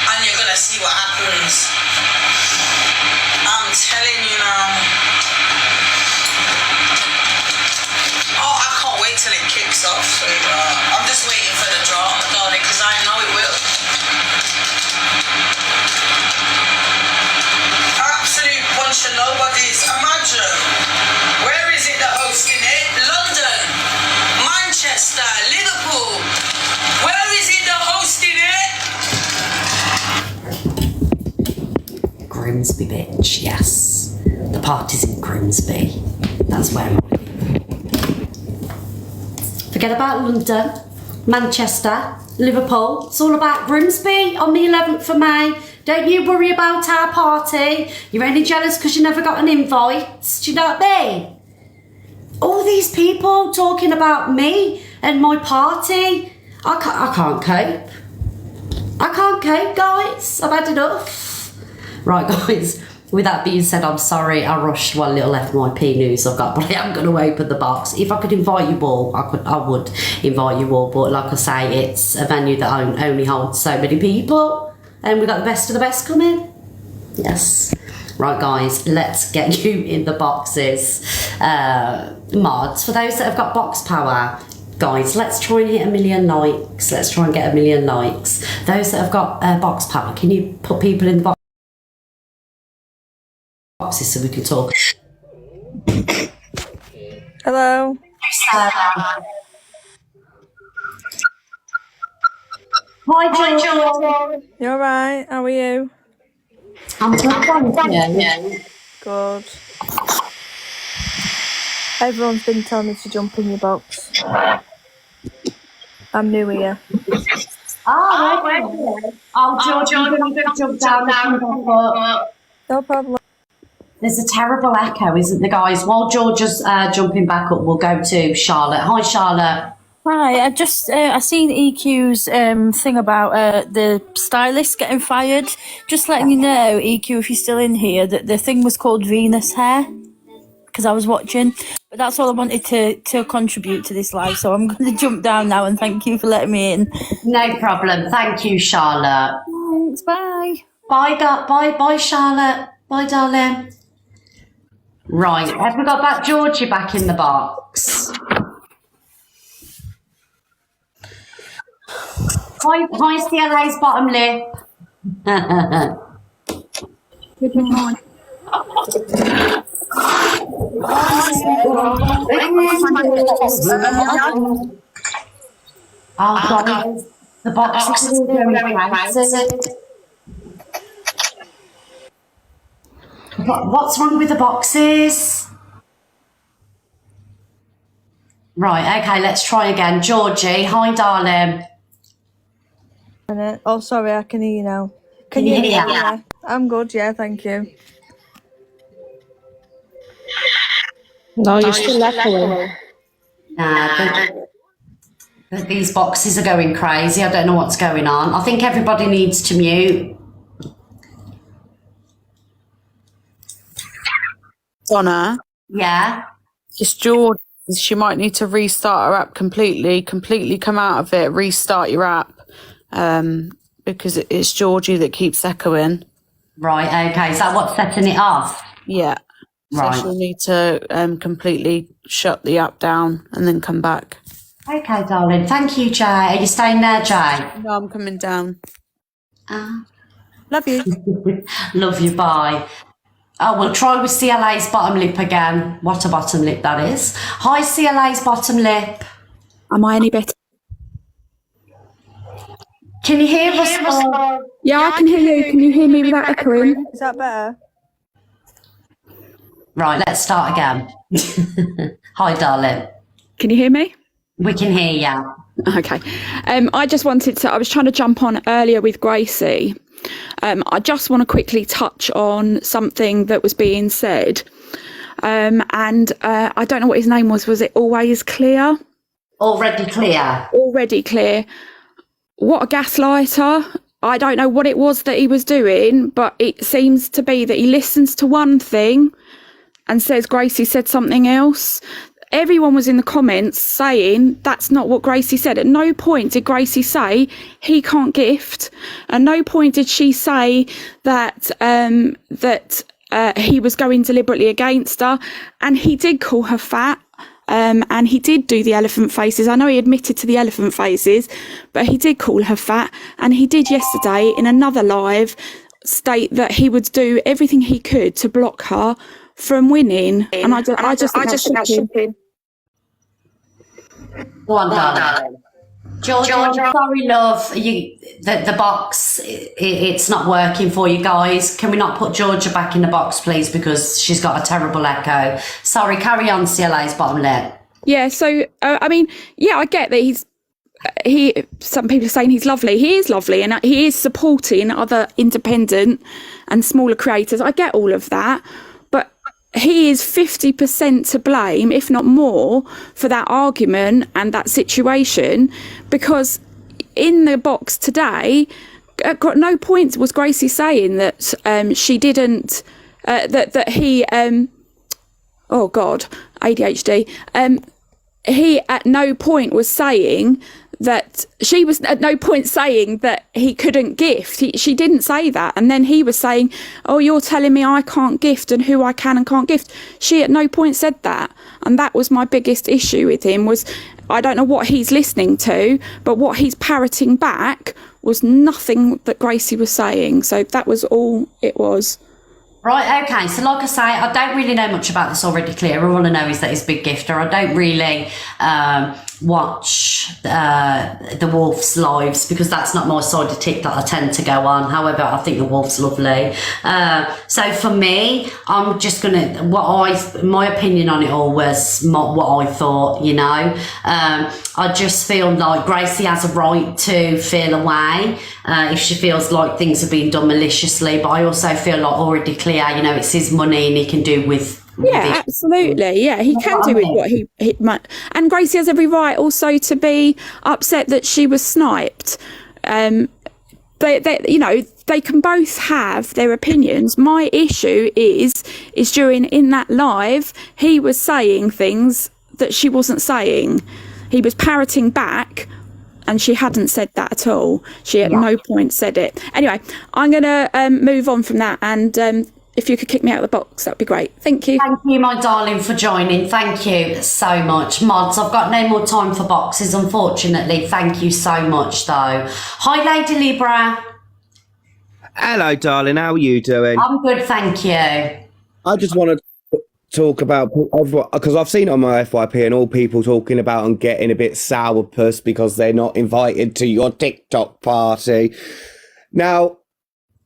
and you're gonna see what happens. I'm telling you now. Oh, I can't wait till it kicks off. So I'm just waiting for the drama, darling, because I know it will. Absolute bunch of nobodies. Imagine. Where is it that hosting it? London, Manchester, Liverpool. Where is it that hosting it? Grimsby, bitch, yes. The party's in Grimsby. That's where I live. Forget about London, Manchester, Liverpool. It's all about Grimsby on the 11th of May. Don't you worry about our party. You're only jealous because you never got an invite. Do you know what I mean? All these people talking about me and my party. I can't cope. I can't cope, guys. I've had enough. Right, guys. With that being said, I'm sorry I rushed one little FYP news I've got, but I am going to open the box. If I could invite you all, I would invite you all, but like I say, it's a venue that only holds so many people, and we've got the best of the best coming. Yes. Right, guys, let's get you in the boxes. Mods, for those that have got box power, guys, let's try and hit 1 million likes. Let's try and get 1 million likes. Those that have got box power, can you put people in the boxes so we can talk? Hello. Hi, George. You alright? How are you? I'm good, thank you. Good. Everyone's been telling me to jump in your box. I'm new here. Oh, George, I'm going to jump down and come back up. No problem. There's a terrible echo, isn't there, guys? While George is jumping back up, we'll go to Charlotte. Hi, Charlotte. Hi, I just I seen EQ's thing about the stylist getting fired. Just letting you know, EQ, if you're still in here, that the thing was called Venus Hair, because I was watching. But that's all I wanted to contribute to this live. So I'm going to jump down now and thank you for letting me in. No problem. Thank you, Charlotte. Thanks. Bye. Bye, Charlotte. Bye, darling. Right, have we got Georgie back in the box? Hi, CLA's bottom lip. Good morning. Oh, God, the box is still going crazy. What's wrong with the boxes? Right, okay, let's try again. Georgie, hi, darling. Oh, sorry, I can hear you now. Can you hear me? Yeah. I'm good, yeah, thank you. No, you're still echoing. These boxes are going crazy. I don't know what's going on. I think everybody needs to mute. Donna? Yeah? It's George. She might need to restart her app completely come out of it, restart your app, because it's Georgie that keeps echoing. Right, okay. Is that what's setting it off? Yeah. Right. So she'll need to completely shut the app down and then come back. Okay, darling. Thank you, Jay. Are you staying there, Jay? No, I'm coming down. Love you. Love you, bye. Oh, we'll try with CLA's bottom lip again. What a bottom lip that is. Hi, CLA's bottom lip. Am I any better? Can you hear us? Yeah, I can hear you. Can you hear me without echoing? Is that better? Right, let's start again. Hi, darling. Can you hear me? We can hear you. Okay. I just wanted to, I was trying to jump on earlier with Gracie. I just want to quickly touch on something that was being said. And I don't know what his name was. Was it Always Clear? Already Clear. Already Clear. What a gaslighter. I don't know what it was that he was doing, but it seems to be that he listens to one thing and says Gracie said something else. Everyone was in the comments saying that's not what Gracie said. At no point did Gracie say he can't gift. At no point did she say that he was going deliberately against her. And he did call her fat. And he did do the elephant faces. I know he admitted to the elephant faces, but he did call her fat. And he did yesterday in another live state that he would do everything he could to block her from winning. And I just think that's shocking. Go on, darling. George, I'm sorry, love. The box, it's not working for you guys. Can we not put Georgia back in the box, please? Because she's got a terrible echo. Sorry, carry on, CLA's bottom lip. Yeah, so, I mean, yeah, I get that some people are saying he's lovely. He is lovely, and he is supporting other independent and smaller creators. I get all of that. But he is 50% to blame, if not more, for that argument and that situation, because in the box today, at no point was Gracie saying that she didn't, that he, oh God, ADHD. He at no point was saying that she was at no point saying that he couldn't gift. She didn't say that. And then he was saying, oh, you're telling me I can't gift and who I can and can't gift. She at no point said that. And that was my biggest issue with him was, I don't know what he's listening to, but what he's parroting back was nothing that Gracie was saying. So that was all it was. Right, okay, so like I say, I don't really know much about this already, Clear. All I know is that he's a big gifter. I don't really watch the Wolf's lives because that's not my side of TikTok I tend to go on. However, I think the Wolf's lovely. So for me, I'm just gonna, my opinion on it all was what I thought, you know. I just feel like Gracie has a right to feel away if she feels like things are being done maliciously, but I also feel like already Clear, you know, it's his money and he can do with yeah, absolutely. Yeah, he can do with what he might. And Gracie has every right also to be upset that she was sniped. They you know, they can both have their opinions. My issue is during in that live, he was saying things that she wasn't saying. He was parroting back. And she hadn't said that at all. She at no point said it. Anyway, I'm going to move on from that. And if you could kick me out of the box, that'd be great. Thank you. Thank you, my darling, for joining. Thank you so much. Mods, I've got no more time for boxes, unfortunately. Thank you so much, though. Hi, Lady Libra. Hello, darling. How are you doing? I'm good, thank you. I just want to talk about, because I've seen it on my FYP and all people talking about and getting a bit sourpuss because they're not invited to your TikTok party. Now,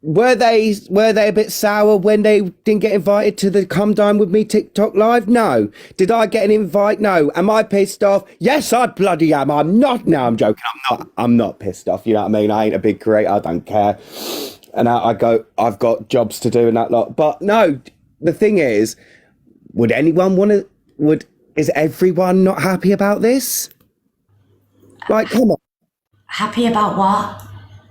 were they a bit sour when they didn't get invited to the Come Dine With Me TikTok live? No. Did I get an invite? No. Am I pissed off? Yes, I bloody am. I'm not. No, I'm joking. I'm not pissed off. You know what I mean? I ain't a big creator. I don't care. And I've got jobs to do and that lot. But no, the thing is, would anyone want to, is everyone not happy about this? Like, come on. Happy about what?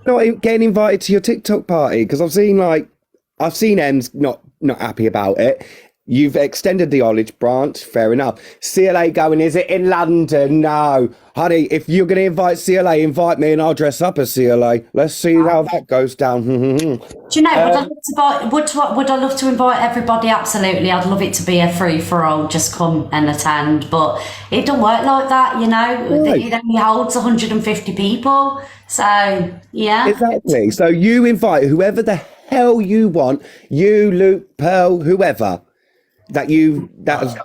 Not getting invited to your TikTok party, because I've seen Em's not happy about it. You've extended the olive branch, fair enough. CLA going, is it in London? No. Honey, if you're going to invite CLA, invite me and I'll dress up as CLA. Let's see how that goes down. Do you know, would I love to invite everybody? Absolutely. I'd love it to be a free-for-all, just come and attend. But it don't work like that, you know. Right. It only holds 150 people. So, yeah. Exactly. So you invite whoever the hell you want, you, Luke, Pearl, whoever, that has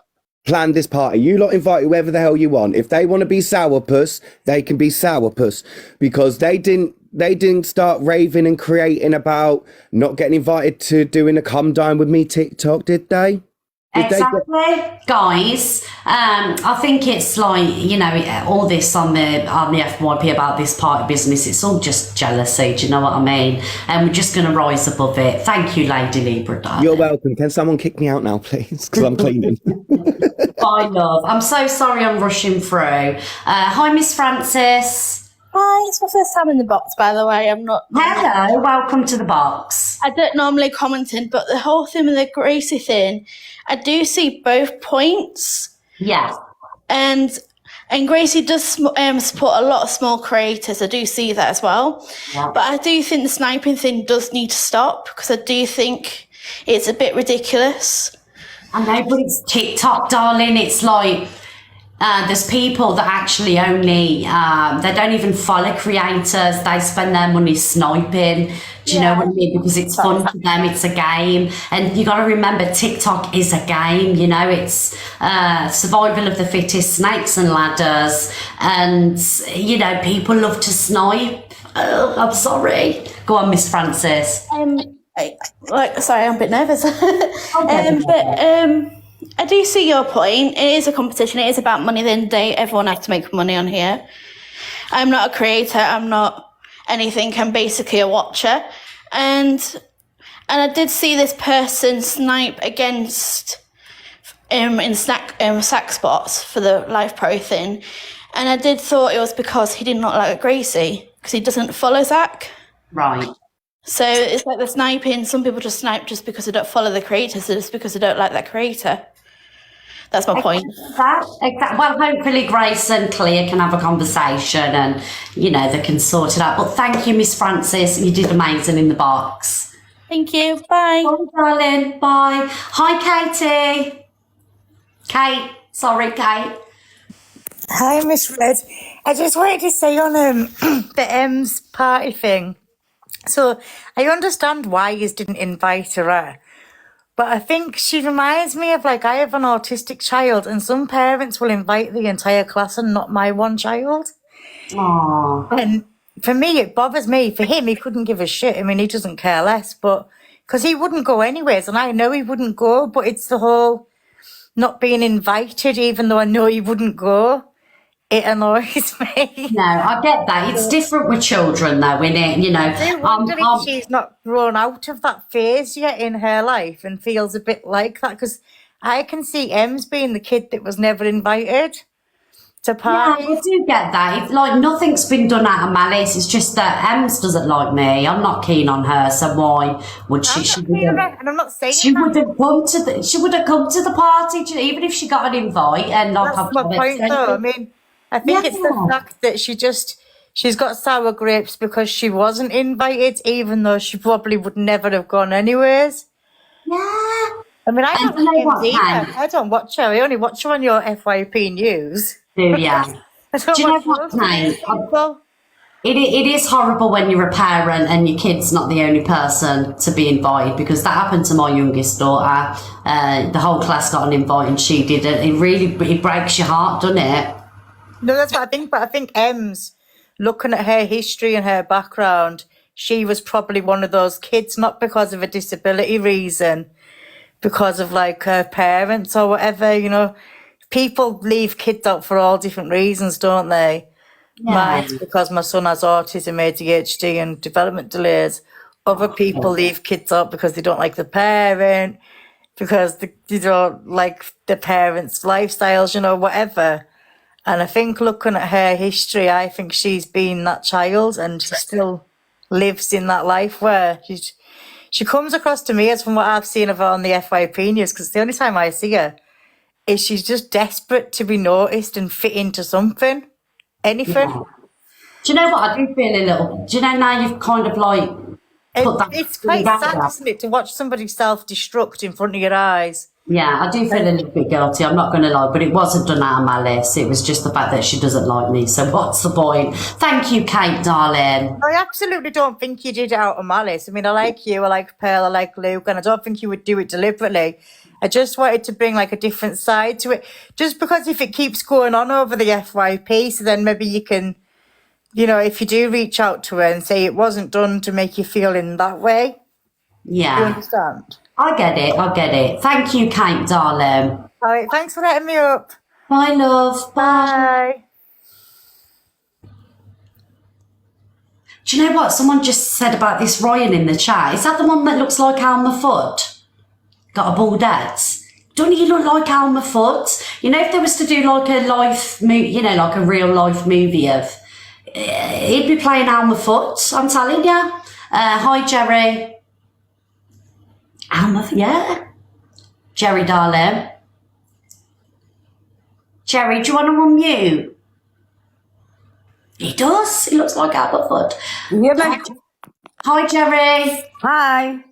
planned this party. You lot invite whoever the hell you want. If they want to be sourpuss, they can be sourpuss, because they didn't start raving and creating about not getting invited to doing a Come Dine With Me TikTok, did they? Exactly, guys. I think it's like, you know, all this on the FYP about this party business, it's all just jealousy, do you know what I mean? And we're just going to rise above it. Thank you, Lady Libra, darling. You're welcome. Can someone kick me out now, please? Because I'm cleaning. Bye, love. I'm so sorry I'm rushing through. Hi, Miss Francis. Hi, it's my first time in the box, by the way. I'm not. Hello, welcome to the box. I don't normally comment in, but the whole thing with the Gracie thing, I do see both points. Yeah. And Gracie does support a lot of small creators. I do see that as well. Yeah. But I do think the sniping thing does need to stop, because I do think it's a bit ridiculous. I know, but it's TikTok, darling. It's like... there's people that actually only, they don't even follow creators. They spend their money sniping. Do you know what I mean? Because it's fun for them. It's a game. And you got to remember, TikTok is a game. You know, it's survival of the fittest, snakes and ladders. And, you know, people love to snipe. Oh, I'm sorry. Go on, Miss Francis. Sorry, I'm a bit nervous. I do see your point. It is a competition. It is about money. At the end of the day, everyone has to make money on here. I'm not a creator. I'm not anything. I'm basically a watcher. And I did see this person snipe against in sack spots for the Live Pro thing. And I did thought it was because he did not like Gracie, because he doesn't follow Zach. Right. So it's like the sniping. Some people just snipe just because they don't follow the creator, so just because they don't like that creator. That's my point. Exactly. Well, hopefully Grace and Clea can have a conversation and, you know, they can sort it out. But thank you, Miss Francis. You did amazing in the box. Thank you. Bye. Bye, darling. Bye. Hi, Katie. Kate. Sorry, Kate. Hi, Miss Red. I just wanted to say on the M's party thing. So I understand why you didn't invite her, but I think she reminds me of, like, I have an autistic child, and some parents will invite the entire class and not my one child. Aww. And for me, it bothers me. For him, he couldn't give a shit. I mean, he doesn't care less, but because he wouldn't go anyways, and I know he wouldn't go, but it's the whole not being invited, even though I know he wouldn't go. It annoys me. No, I get that. It's different with children, though, isn't it? You know, I wonder if she's not grown out of that phase yet in her life and feels a bit like that, because I can see Ems being the kid that was never invited to parties. Yeah, I do get that. It's like nothing's been done out of malice. It's just that Ems doesn't like me. I'm not keen on her, so why would she? And I'm not saying she wouldn't come to the. She wouldn't come to the party, even if she got an invite. And like, that's my point, though. I mean, I think it's the fact that she's got sour grapes because she wasn't invited, even though she probably would never have gone anyways. Yeah. I mean, I don't watch either. I don't watch her. I only watch her on your FYP news. Do ya? Do you know what, Kate? It is horrible when you're a parent and your kid's not the only person to be invited, because that happened to my youngest daughter. The whole class got an invite and she didn't. It breaks your heart, doesn't it? No, that's what I think. But I think Ems, looking at her history and her background, she was probably one of those kids, not because of a disability reason, because of like her parents or whatever. You know, people leave kids out for all different reasons, don't they? Yeah. Mine's because my son has autism, ADHD, and development delays. Other people leave kids out because they don't like the parent, because they don't like the parents' lifestyles, you know, whatever. And I think looking at her history, I think she's been that child, and she still lives in that life where she comes across to me, as from what I've seen of her on the FYP news, because the only time I see her is she's just desperate to be noticed and fit into something, anything. Yeah. Do you know what? I do feel a little. Do you know now you've kind of like put that. It's quite sad, isn't it, to watch somebody self-destruct in front of your eyes. Yeah, I do feel a little bit guilty, I'm not going to lie, but it wasn't done out of malice. It was just the fact that she doesn't like me, so what's the point? Thank you, Kate, darling. I absolutely don't think you did it out of malice. I mean, I like you, I like Pearl, I like Luke, and I don't think you would do it deliberately. I just wanted to bring like a different side to it, just because if it keeps going on over the FYP, so then maybe you can, you know, if you do reach out to her and say it wasn't done to make you feel in that way. Yeah. You understand? I get it. Thank you, Kate, darling. All right, thanks for letting me up. Bye, love. Bye. Do you know what someone just said about this Ryan in the chat? Is that the one that looks like Alma Foot? Got a bald head? Don't he look like Alma Foot? You know, if there was to do like a life movie, you know, like a real life movie of, he'd be playing Alma Foot, I'm telling you. Hi, Jerry. Alma, yeah. Jerry, darling. Jerry, do you want to unmute? He does. He looks like Alma Foot. Yeah, Hi, Jerry. Hi.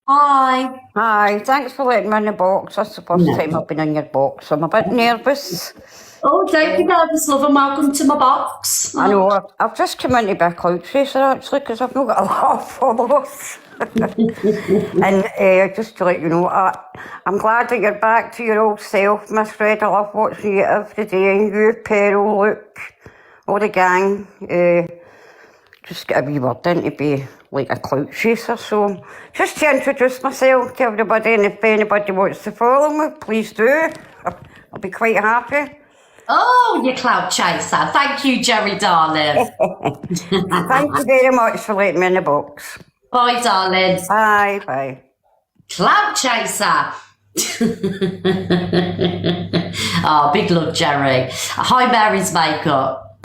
Hi. Hi. Thanks for letting me in the box. That's the first time I've been in your box. I'm a bit nervous. Oh, don't be nervous, love, and welcome to my box. I know. I've just come in to be a cloud chaser, actually, because I've not got a lot of followers. And just to let you know, I'm glad that you're back to your old self, Miss Red. I love watching you every day. You, Pearl, Luke, all the gang. Just get a wee word in to be like a clout chaser. So just to introduce myself to everybody, and if anybody wants to follow me, please do. I'll be quite happy. Oh, you clout chaser. Thank you, Jerry, darling. Thank you very much for letting me in the box. Bye, darling. Bye, bye. Clout chaser. Oh, big love, Jerry. Hi, Mary's makeup.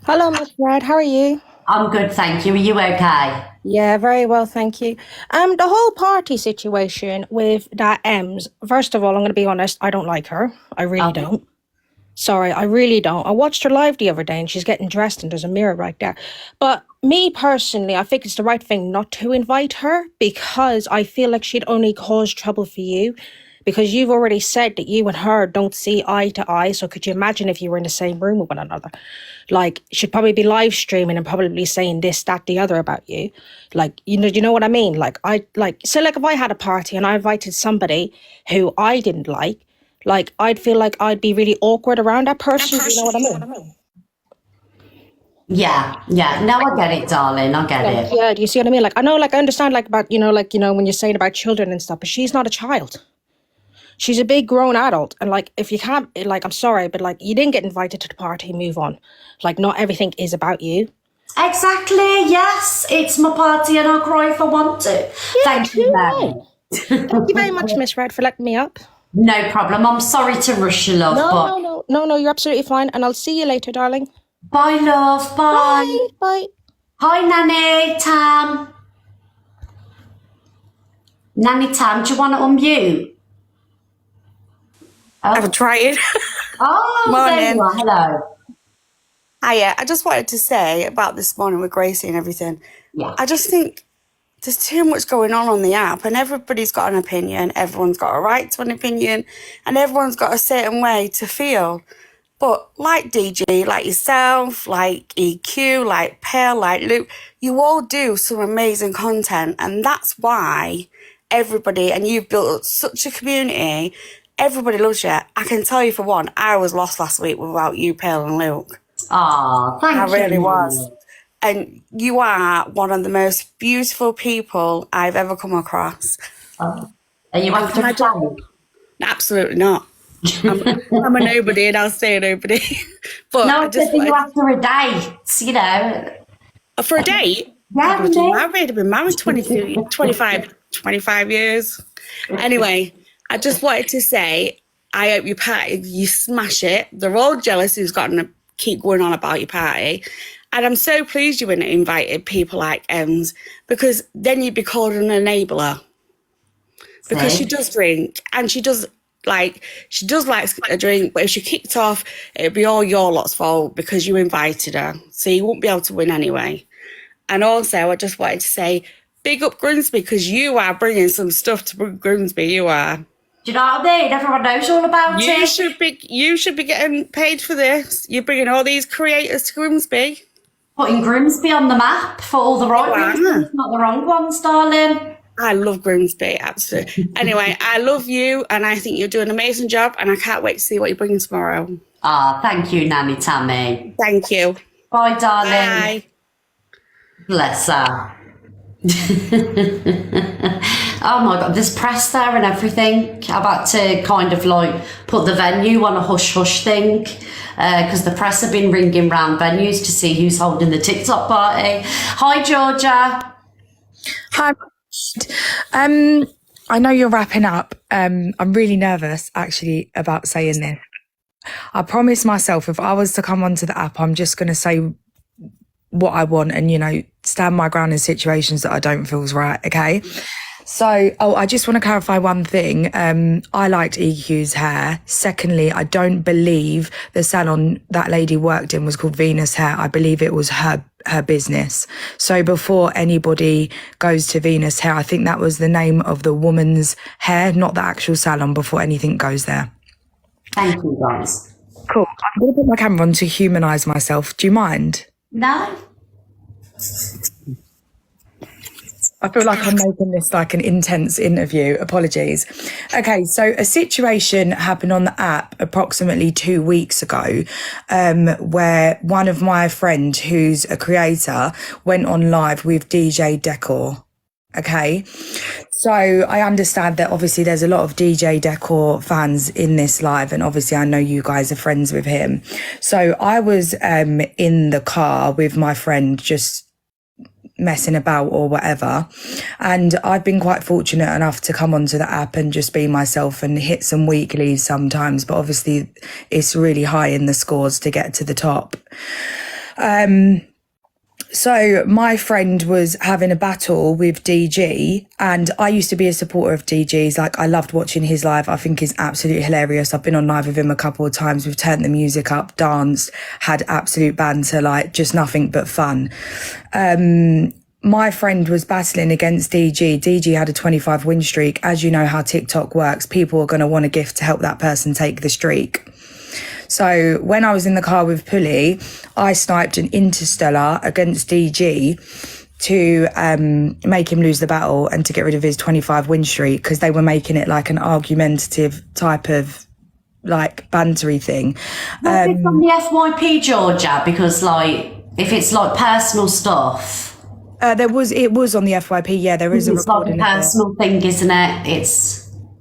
Hello, Miss Red. How are you? I'm good, thank you. Are you okay? Yeah, very well, thank you. The whole party situation with that Ems. First of all, I'm going to be honest. I don't like her. I really don't. Sorry, I really don't. I watched her live the other day, and she's getting dressed, and there's a mirror right there. But me personally, I think it's the right thing not to invite her because I feel like she'd only cause trouble for you. Because you've already said that you and her don't see eye to eye. So could you imagine if you were in the same room with one another? Like, she'd probably be live streaming and probably saying this, that, the other about you. Like, you know what I mean? Like, so like if I had a party and I invited somebody who I didn't like, I'd feel like I'd be really awkward around that person. You know what I mean? Yeah. No, I get it, darling. I get it. Yeah, do you see what I mean? Like, I know, like, I understand, like, about, when you're saying about children and stuff, but she's not a child. She's a big grown adult. And, like, if you can't, like, I'm sorry, but, like, you didn't get invited to the party, move on. Like, not everything is about you. Exactly, yes. It's my party and I'll cry if I want to. Yeah, Thank you, Mary. Thank you very much, Miss Red, for letting me up. No problem. I'm sorry to rush you, love. No, you're absolutely fine. And I'll see you later, darling. Bye, love. Bye. Bye. Hi, Nanny, Tam. Nanny Tam, do you want to unmute? I've tried. Oh, there you are. Hello. Hiya. I just wanted to say about this morning with Gracie and everything. Yeah. I just think there's too much going on the app, and everybody's got an opinion. Everyone's got a right to an opinion, and everyone's got a certain way to feel. But like DJ, like yourself, like EQ, like Pearl, like Luke, you all do some amazing content, and that's why everybody, and you've built up such a community. Everybody loves you. I can tell you for one, I was lost last week without you, Pearl and Luke. Oh, thank you. I really was. And you are one of the most beautiful people I've ever come across. Oh. Are you after a job? Absolutely not. I'm a nobody and I'll stay a nobody. But no, I just you after a date, you know. For a date? Yeah, I've been married 25 years. Anyway, I just wanted to say, I hope your party, you smash it. They're all jealous who's gotten to keep going on about your party. And I'm so pleased you went and invited people like Ems, because then you'd be called an enabler. Because she does drink, and she does like a drink, but if she kicked off, it'd be all your lot's fault because you invited her. So you won't be able to win anyway. And also, I just wanted to say, big up Grimsby, because you are bringing some stuff to Grimsby, you are. Do you know what I mean? Everyone knows all about it. You should be getting paid for this. You're bringing all these creators to Grimsby. Putting Grimsby on the map for all the right reasons, not the wrong ones, darling. I love Grimsby, absolutely. Anyway, I love you, and I think you're doing an amazing job, and I can't wait to see what you're bringing tomorrow. Ah, thank you, Nanny Tammy. Thank you. Bye, darling. Bye. Bless her. Oh my God, there's press there and everything. I've had to kind of like put the venue on a hush-hush thing because the press have been ringing round venues to see who's holding the TikTok party. Hi, Georgia. Hi. I know you're wrapping up. I'm really nervous actually about saying this. I promised myself if I was to come onto the app, I'm just going to say what I want and, you know, stand my ground in situations that I don't feel is right, okay? So, I just want to clarify one thing. I liked EQ's hair. Secondly, I don't believe the salon that lady worked in was called Venus Hair. I believe it was her business. So before anybody goes to Venus Hair, I think that was the name of the woman's hair, not the actual salon, before anything goes there. Thank you, guys. Cool. I'm going to put my camera on to humanise myself. Do you mind? No. I feel like I'm making this like an intense interview. Apologies. Okay, so a situation happened on the app approximately 2 weeks ago where one of my friends, who's a creator, went on live with DJ Decor. Okay, so I understand that obviously there's a lot of DJ Decor fans in this live, and obviously I know you guys are friends with him. So I was in the car with my friend just messing about or whatever, and I've been quite fortunate enough to come onto the app and just be myself and hit some weeklies sometimes, but obviously it's really high in the scores to get to the top. So my friend was having a battle with DG, and I used to be a supporter of DG's. Like, I loved watching his live. I think he's absolutely hilarious. I've been on live with him a couple of times. We've turned the music up, danced, had absolute banter, like just nothing but fun. My friend was battling against DG. DG had a 25 win streak. As you know how TikTok works, people are going to want a gift to help that person take the streak. So when I was in the car with Pulley, I sniped an Interstellar against DG to make him lose the battle and to get rid of his 25 win streak, because they were making it like an argumentative type of like bantery thing. Was it from the FYP, Georgia? Because like, if it's like personal stuff. It was on the FYP, yeah, there is a recording. It's like a personal thing, isn't it?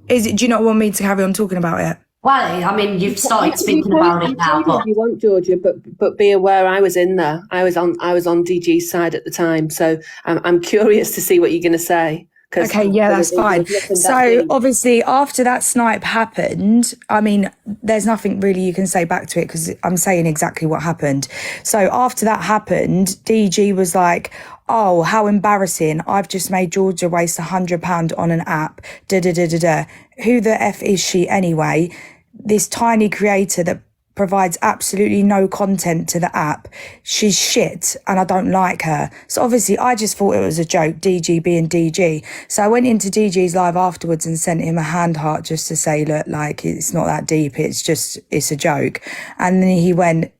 Is it, do you not want me to carry on talking about it? Well, I mean, you've started speaking about it now, but if you want, Georgia, but be aware I was in there. I was on DG's side at the time, so I'm curious to see what you're going to say. Okay, yeah, that's fine. So obviously after that snipe happened, I mean, there's nothing really you can say back to it because I'm saying exactly what happened. So after that happened, DG was like, oh, how embarrassing. I've just made Georgia waste £100 on an app. Da-da-da-da-da. Who the F is she anyway? This tiny creator that provides absolutely no content to the app. She's shit and I don't like her. So obviously I just thought it was a joke, DG being DG. So I went into DG's live afterwards and sent him a hand heart just to say, look, like, it's not that deep. It's a joke. And then he went,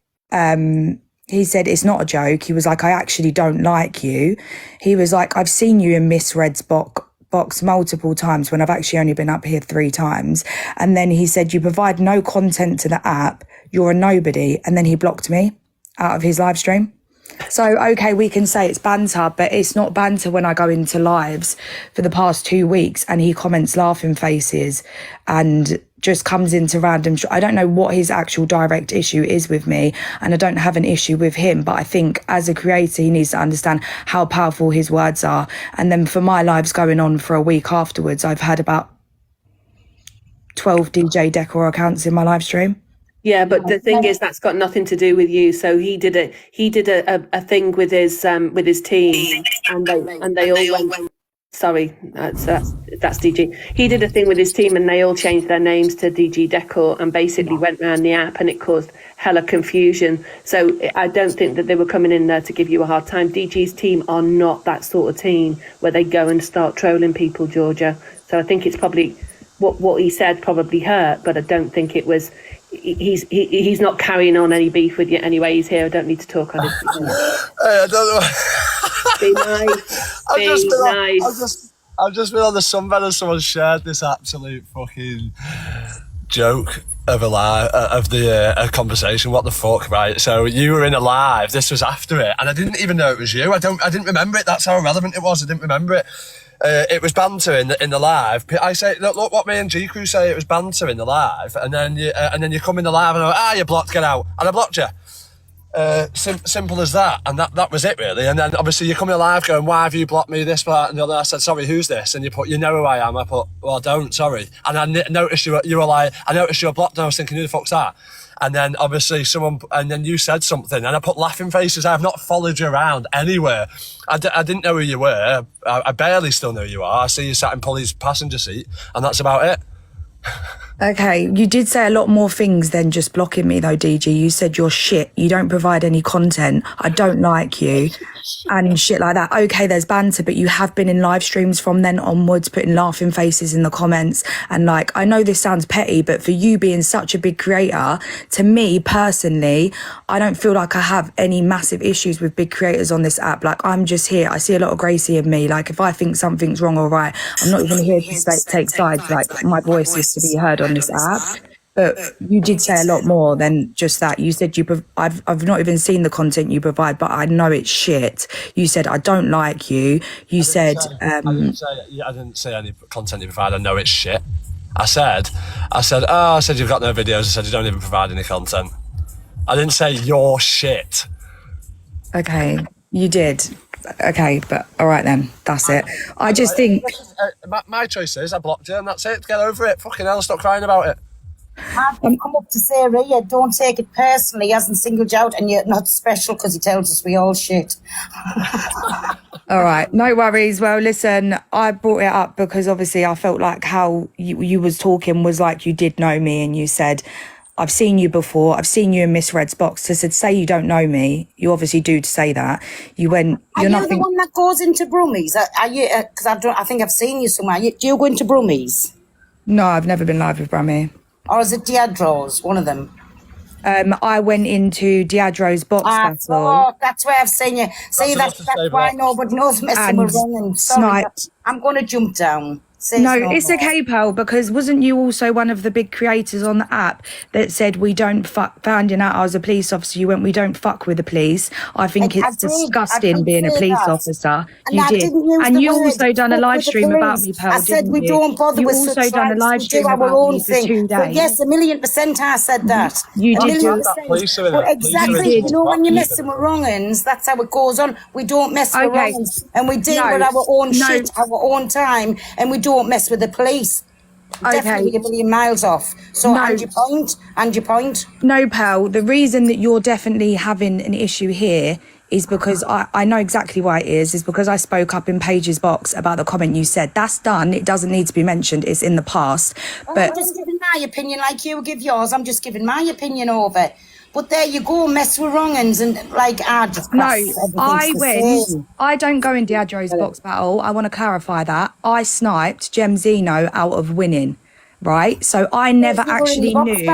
he said, it's not a joke. He was like, I actually don't like you. He was like, I've seen you in Miss Red's box multiple times when I've actually only been up here 3 times. And then he said, you provide no content to the app. You're a nobody. And then he blocked me out of his live stream. So, okay, we can say it's banter, but it's not banter when I go into lives for the past 2 weeks and he comments laughing faces and just comes into random. I don't know what his actual direct issue is with me, and I don't have an issue with him, but I think as a creator, he needs to understand how powerful his words are. And then for my lives going on for a week afterwards, I've had about 12 DJ Decor accounts in my live stream. Yeah, but the thing is, that's got nothing to do with you. So he did a thing with his team, and they all went. Sorry, that's DG. He did a thing with his team, and they all changed their names to DG Decor, and basically went around the app, and it caused hella confusion. So I don't think that they were coming in there to give you a hard time. DG's team are not that sort of team where they go and start trolling people, Georgia. So I think it's probably what he said probably hurt, but I don't think it was. He's not carrying on any beef with you anyway. He's here. I don't need to talk on it. I don't know. Be nice. I've just been on the sunbed and someone shared this absolute fucking joke of a conversation. What the fuck, right? So you were in a live. This was after it, and I didn't even know it was you. I didn't remember it. That's how irrelevant it was. I didn't remember it. It was banter in the live. I say, look what me and G Crew say. It was banter in the live, and then you come in the live and I go, you're blocked, get out, and I blocked you. Simple as that, and that was it really. And then obviously you come in live going, why have you blocked me, this part and the other. I said, sorry, who's this? And you put, you know who I am. I put, well, I don't, sorry. And I noticed you were like, I noticed you were blocked, and I was thinking, who the fuck's that? And then obviously and then you said something, and I put laughing faces. I've not followed you around anywhere. I didn't know who you were. I barely still know who you are. I see you sat in Polly's passenger seat, and that's about it. Okay, you did say a lot more things than just blocking me though, DG. You said you're shit, you don't provide any content, I don't like you, and shit like that. Okay, there's banter, but you have been in live streams from then onwards, putting laughing faces in the comments, and like, I know this sounds petty, but for you being such a big creator, to me personally, I don't feel like I have any massive issues with big creators on this app. Like, I'm just here, I see a lot of Gracie in me. Like, if I think something's wrong or right, I'm not even here to take sides. Like, my voice is to be heard on this app. But you did say a lot more than just that. You said I've not even seen the content you provide, but I know it's shit. You said I don't like you. You said I didn't say any content you provide. I know it's shit. I said you've got no videos. I said you don't even provide any content. I didn't say you're shit. Okay, you did. Okay, but all right then, that's it. I just think my choice is I blocked you and that's it. Get over it. Fucking hell, stop crying about it. I've come up to say, Ria, don't take it personally. He hasn't singled you out and you're not special because he tells us we all shit. All right, no worries. Well, listen, I brought it up because obviously I felt like how you was talking was like you did know me, and you said, I've seen you before. I've seen you in Miss Red's box. I said, say you don't know me. You obviously do to say that. You went, Are you're you nothing. the one that goes into Brummies? Are you? Because I think I've seen you somewhere. Do you go into Brummies? No, I've never been live with Brummy. Or is it Diadro's? One of them. I went into Diadro's box battle. Oh, that's where I've seen you. See, that's why nobody knows messing And around. And sorry, sniped. I'm going to jump down. No, it's okay, pal, because wasn't you also one of the big creators on the app that said we don't fuck, finding out I was a police officer, you went, we don't fuck with the police. I think it's disgusting being a police officer. You did. And you also done a live stream about me, pal, I said we didn't you? don't bother You with also such done a live we stream do our about own me for thing. 2 days. But yes, 1,000,000% I said that. You did do 1,000,000%. But exactly, you know, when you're messing with wrong-uns, that's how it goes on. We don't mess with wrong-uns. And we deal with our own shit, our own time, and we don't mess with the police. Definitely a million miles off. So, and your point. No, pal, the reason that you're definitely having an issue here is because I know exactly why it is because I spoke up in Paige's box about the comment you said. That's done. It doesn't need to be mentioned. It's in the past. But I'm just giving my opinion like you give yours. I'm just giving my opinion over it. But there you go, mess with wrong-uns and like, I don't go in Diadro's box battle. I want to clarify that. I sniped Gem Zeno out of winning, right? So I never actually knew.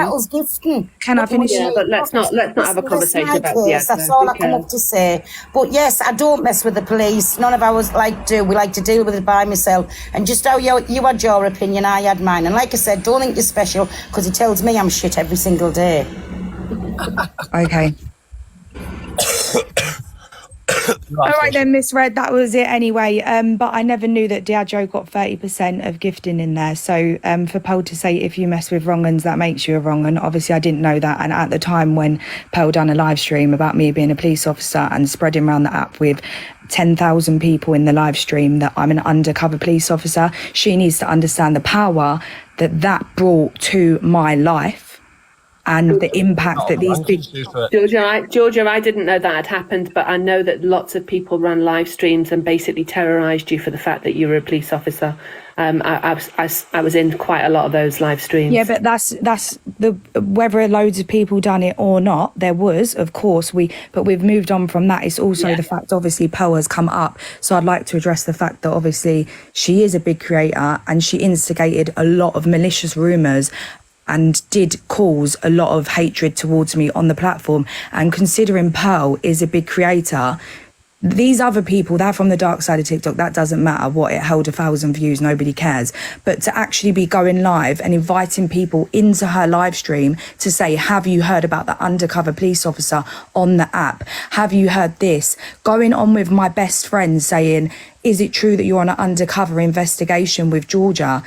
Can I finish? Yeah, but let's not have a conversation about Diadro. That's all I come up to say. But yes, I don't mess with the police. None of ours do. We like to deal with it by myself. And just how you had your opinion, I had mine. And like I said, don't think you're special because he tells me I'm shit every single day. Okay. All right then, Miss Red, that was it anyway. But I never knew that Diageo got 30% of gifting in there. So for Pearl to say if you mess with wrong-uns, that makes you a wrong-un. Obviously, I didn't know that. And at the time when Pearl done a live stream about me being a police officer and spreading around the app with 10,000 people in the live stream that I'm an undercover police officer, she needs to understand the power that brought to my life. And the impact that these big... Georgia, I didn't know that had happened, but I know that lots of people ran live streams and basically terrorised you for the fact that you were a police officer. I was in quite a lot of those live streams. Yeah, but that's the whether loads of people done it or not, there was, of course, but we've moved on from that. It's also the fact, obviously, Pearl has come up. So I'd like to address the fact that obviously she is a big creator and she instigated a lot of malicious rumours and did cause a lot of hatred towards me on the platform. And considering Pearl is a big creator, these other people, they're from the dark side of TikTok, that doesn't matter what, it held 1,000 views, nobody cares. But to actually be going live and inviting people into her live stream to say, have you heard about the undercover police officer on the app? Have you heard this? Going on with my best friend saying, is it true that you're on an undercover investigation with Georgia?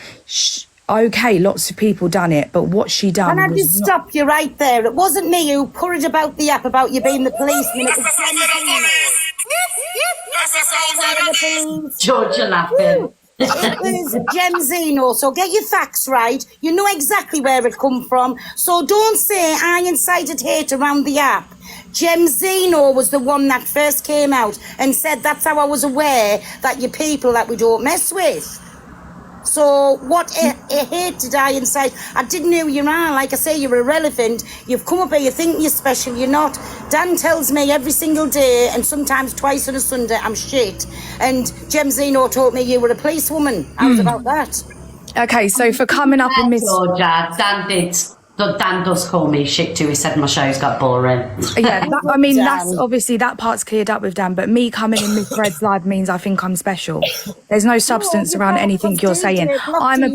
Okay, lots of people done it, but what she done Can I just stop you right there? It wasn't me who put it about the app about you being the policeman. It was Georgia laughing. It was Gem Zeno, so get your facts right. You know exactly where it come from. So don't say I incited hate around the app. Gem Zeno was the one that first came out and said that's how I was aware that you're people that we don't mess with. So what hate did I incite? I didn't know who you are. Like I say, you're irrelevant. You've come up here, you think you're special, you're not. Dan tells me every single day and sometimes twice on a Sunday I'm shit. And Gem Zeno told me you were a policewoman. How's about that? Okay, so for coming up in Miss... Georgia, Dan does call me shit too. He said my show's got boring. Yeah, I mean, that's obviously that part's cleared up with Dan, but me coming in Miss Red's live means I think I'm special. There's no substance around anything you're saying. I'm a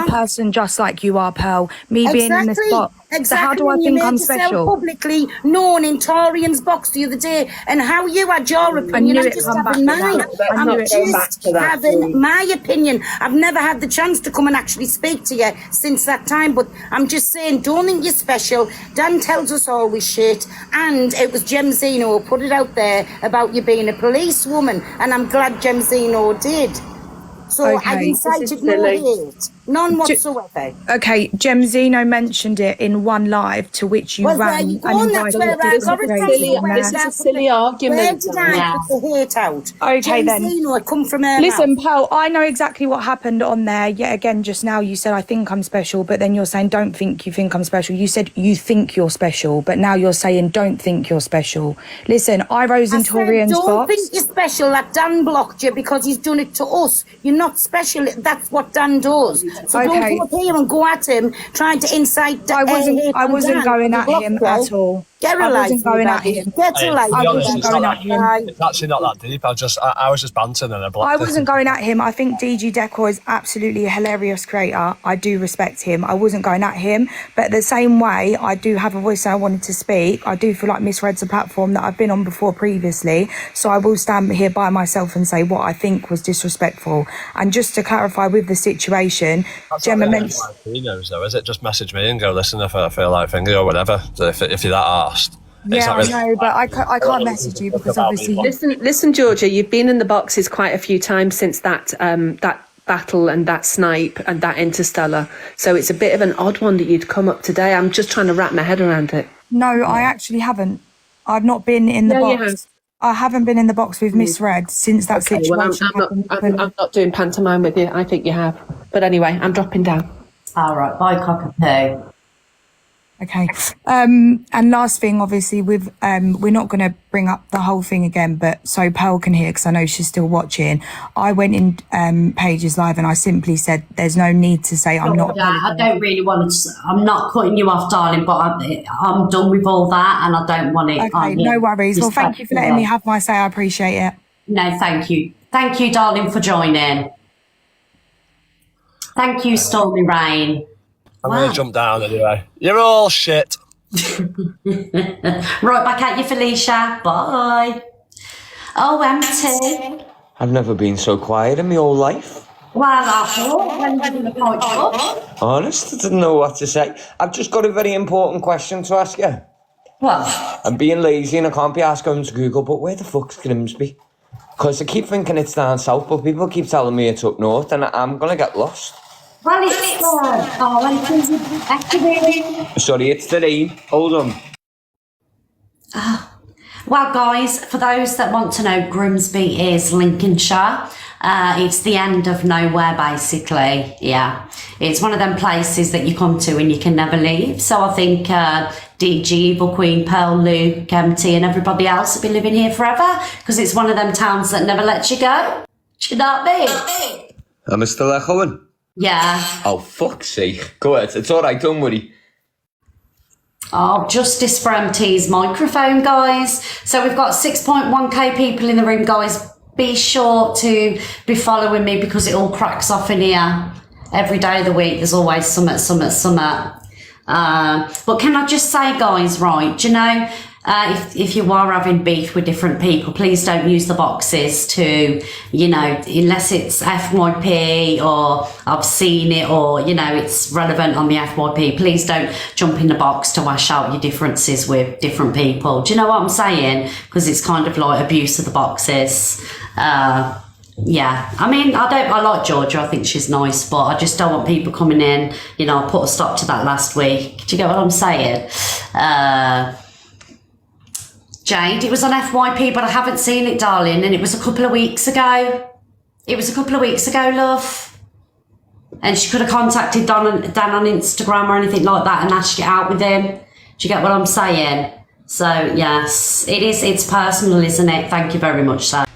person just like you are, Pearl. Me being in this spot. Exactly. So how do I think I'm special? Publicly known in Torian's box the other day, and how you had your opinion. I'm just having mine. I'm just having my opinion. I've never had the chance to come and actually speak to you since that time, but I'm just saying, don't think you're special. Dan tells us always shit, and it was Gem Zeno who put it out there about you being a policewoman, and I'm glad Gem Zeno did. So I Okay. incited no hate. None whatsoever. Okay, Gemzino mentioned it in one live to which you Well, there ran you go, and and that's invited where I to got it Gracie from. in Where there. did I put the hate out? Okay, then. Gemzino, come from her Listen, mouth. Pal, I know exactly what happened on there. Yet again, just now you said, I think I'm special, but then you're saying, don't think you think I'm special. You said you think you're special, but now you're saying, don't think you're special. Listen, I rose in Torian's don't box. think you're special that Dan blocked you because he's done it to us. You're not special. That's what Dan does. So Okay. don't come up here and go at him trying to incite. I wasn't Dan. going He at blocked him you. at all. Get a I life, wasn't going at everybody. him. Get a life. To be honest, wasn't it's, going not at him. it's actually not that deep. I was just bantering and I blocked I it. wasn't going at him. I think DG Decor is absolutely a hilarious creator. I do respect him. I wasn't going at him. But the same way, I do have a voice and I wanted to speak. I do feel like Misread's a platform that I've been on before previously. So I will stand here by myself and say what I think was disrespectful. And just to clarify with the situation, Gemma mentioned... He knows though, is it? Just message me and go, listen, if I feel like thingy or whatever. So if you're that arsed. Yeah, I know, but I can't message you because obviously... Listen, Georgia, you've been in the boxes quite a few times since that battle and that snipe and that interstellar. So it's a bit of an odd one that you'd come up today. I'm just trying to wrap my head around it. No, I actually haven't. I've not been in the Yeah, you box. have. I haven't been in the box with Misread since that situation happened. I'm not doing pantomime with you. I think you have. But anyway, I'm dropping down. All right, bye, cockapoo. Okay. And last thing, obviously, with we're not going to bring up the whole thing again, but so Pearl can hear because I know she's still watching. I went in Paige's live and I simply said, "There's no need to say I'm not." I don't really want to. I'm not cutting you off, darling, but I'm done with all that, and I don't want it. Okay, no worries. Well, thank you for letting me have my say. I appreciate it. No, thank you, darling, for joining. Thank you, Stormy Rain. I'm going to jump down anyway. You're all shit. Right back at you, Felicia. Bye. Oh, empty. I've never been so quiet in my whole life. Well, I thought when you didn't point up. Honest, I didn't know what to say. I've just got a very important question to ask you. What? I'm being lazy and I can't be asking to Google, but where the fuck's Grimsby? Because I keep thinking it's down south, but people keep telling me it's up north and I'm going to get lost. Well, it's activating. Sorry, it's the rain. Hold on. Well, guys, for those that want to know, Grimsby is Lincolnshire. It's the end of nowhere, basically. Yeah, it's one of them places that you come to and you can never leave. So I think DG, Evil Queen, Pearl, Luke, MT, and everybody else will be living here forever because it's one of them towns that never lets you go. Do you know what I mean? Am I still echoing? Yeah. Oh, fuck's sake. Go ahead. It's all right. Don't worry. Oh, justice for MT's microphone, guys. So we've got 6.1k people in the room, guys. Be sure to be following me because it all cracks off in here. Every day of the week, there's always something. But can I just say, guys, right, do you know, if you are having beef with different people, please don't use the boxes to, you know, unless it's FYP or I've seen it or, you know, it's relevant on the FYP. Please don't jump in the box to wash out your differences with different people. Do you know what I'm saying? Because it's kind of like abuse of the boxes. Yeah, I mean, I like Georgia. I think she's nice, but I just don't want people coming in. You know, I put a stop to that last week. Do you get what I'm saying? Jade, it was on FYP, but I haven't seen it, darling, and it was a couple of weeks ago. Love. And she could have contacted Dan on Instagram or anything like that and hashed it out with him. Do you get what I'm saying? So, yes, it's personal, isn't it? Thank you very much, sir.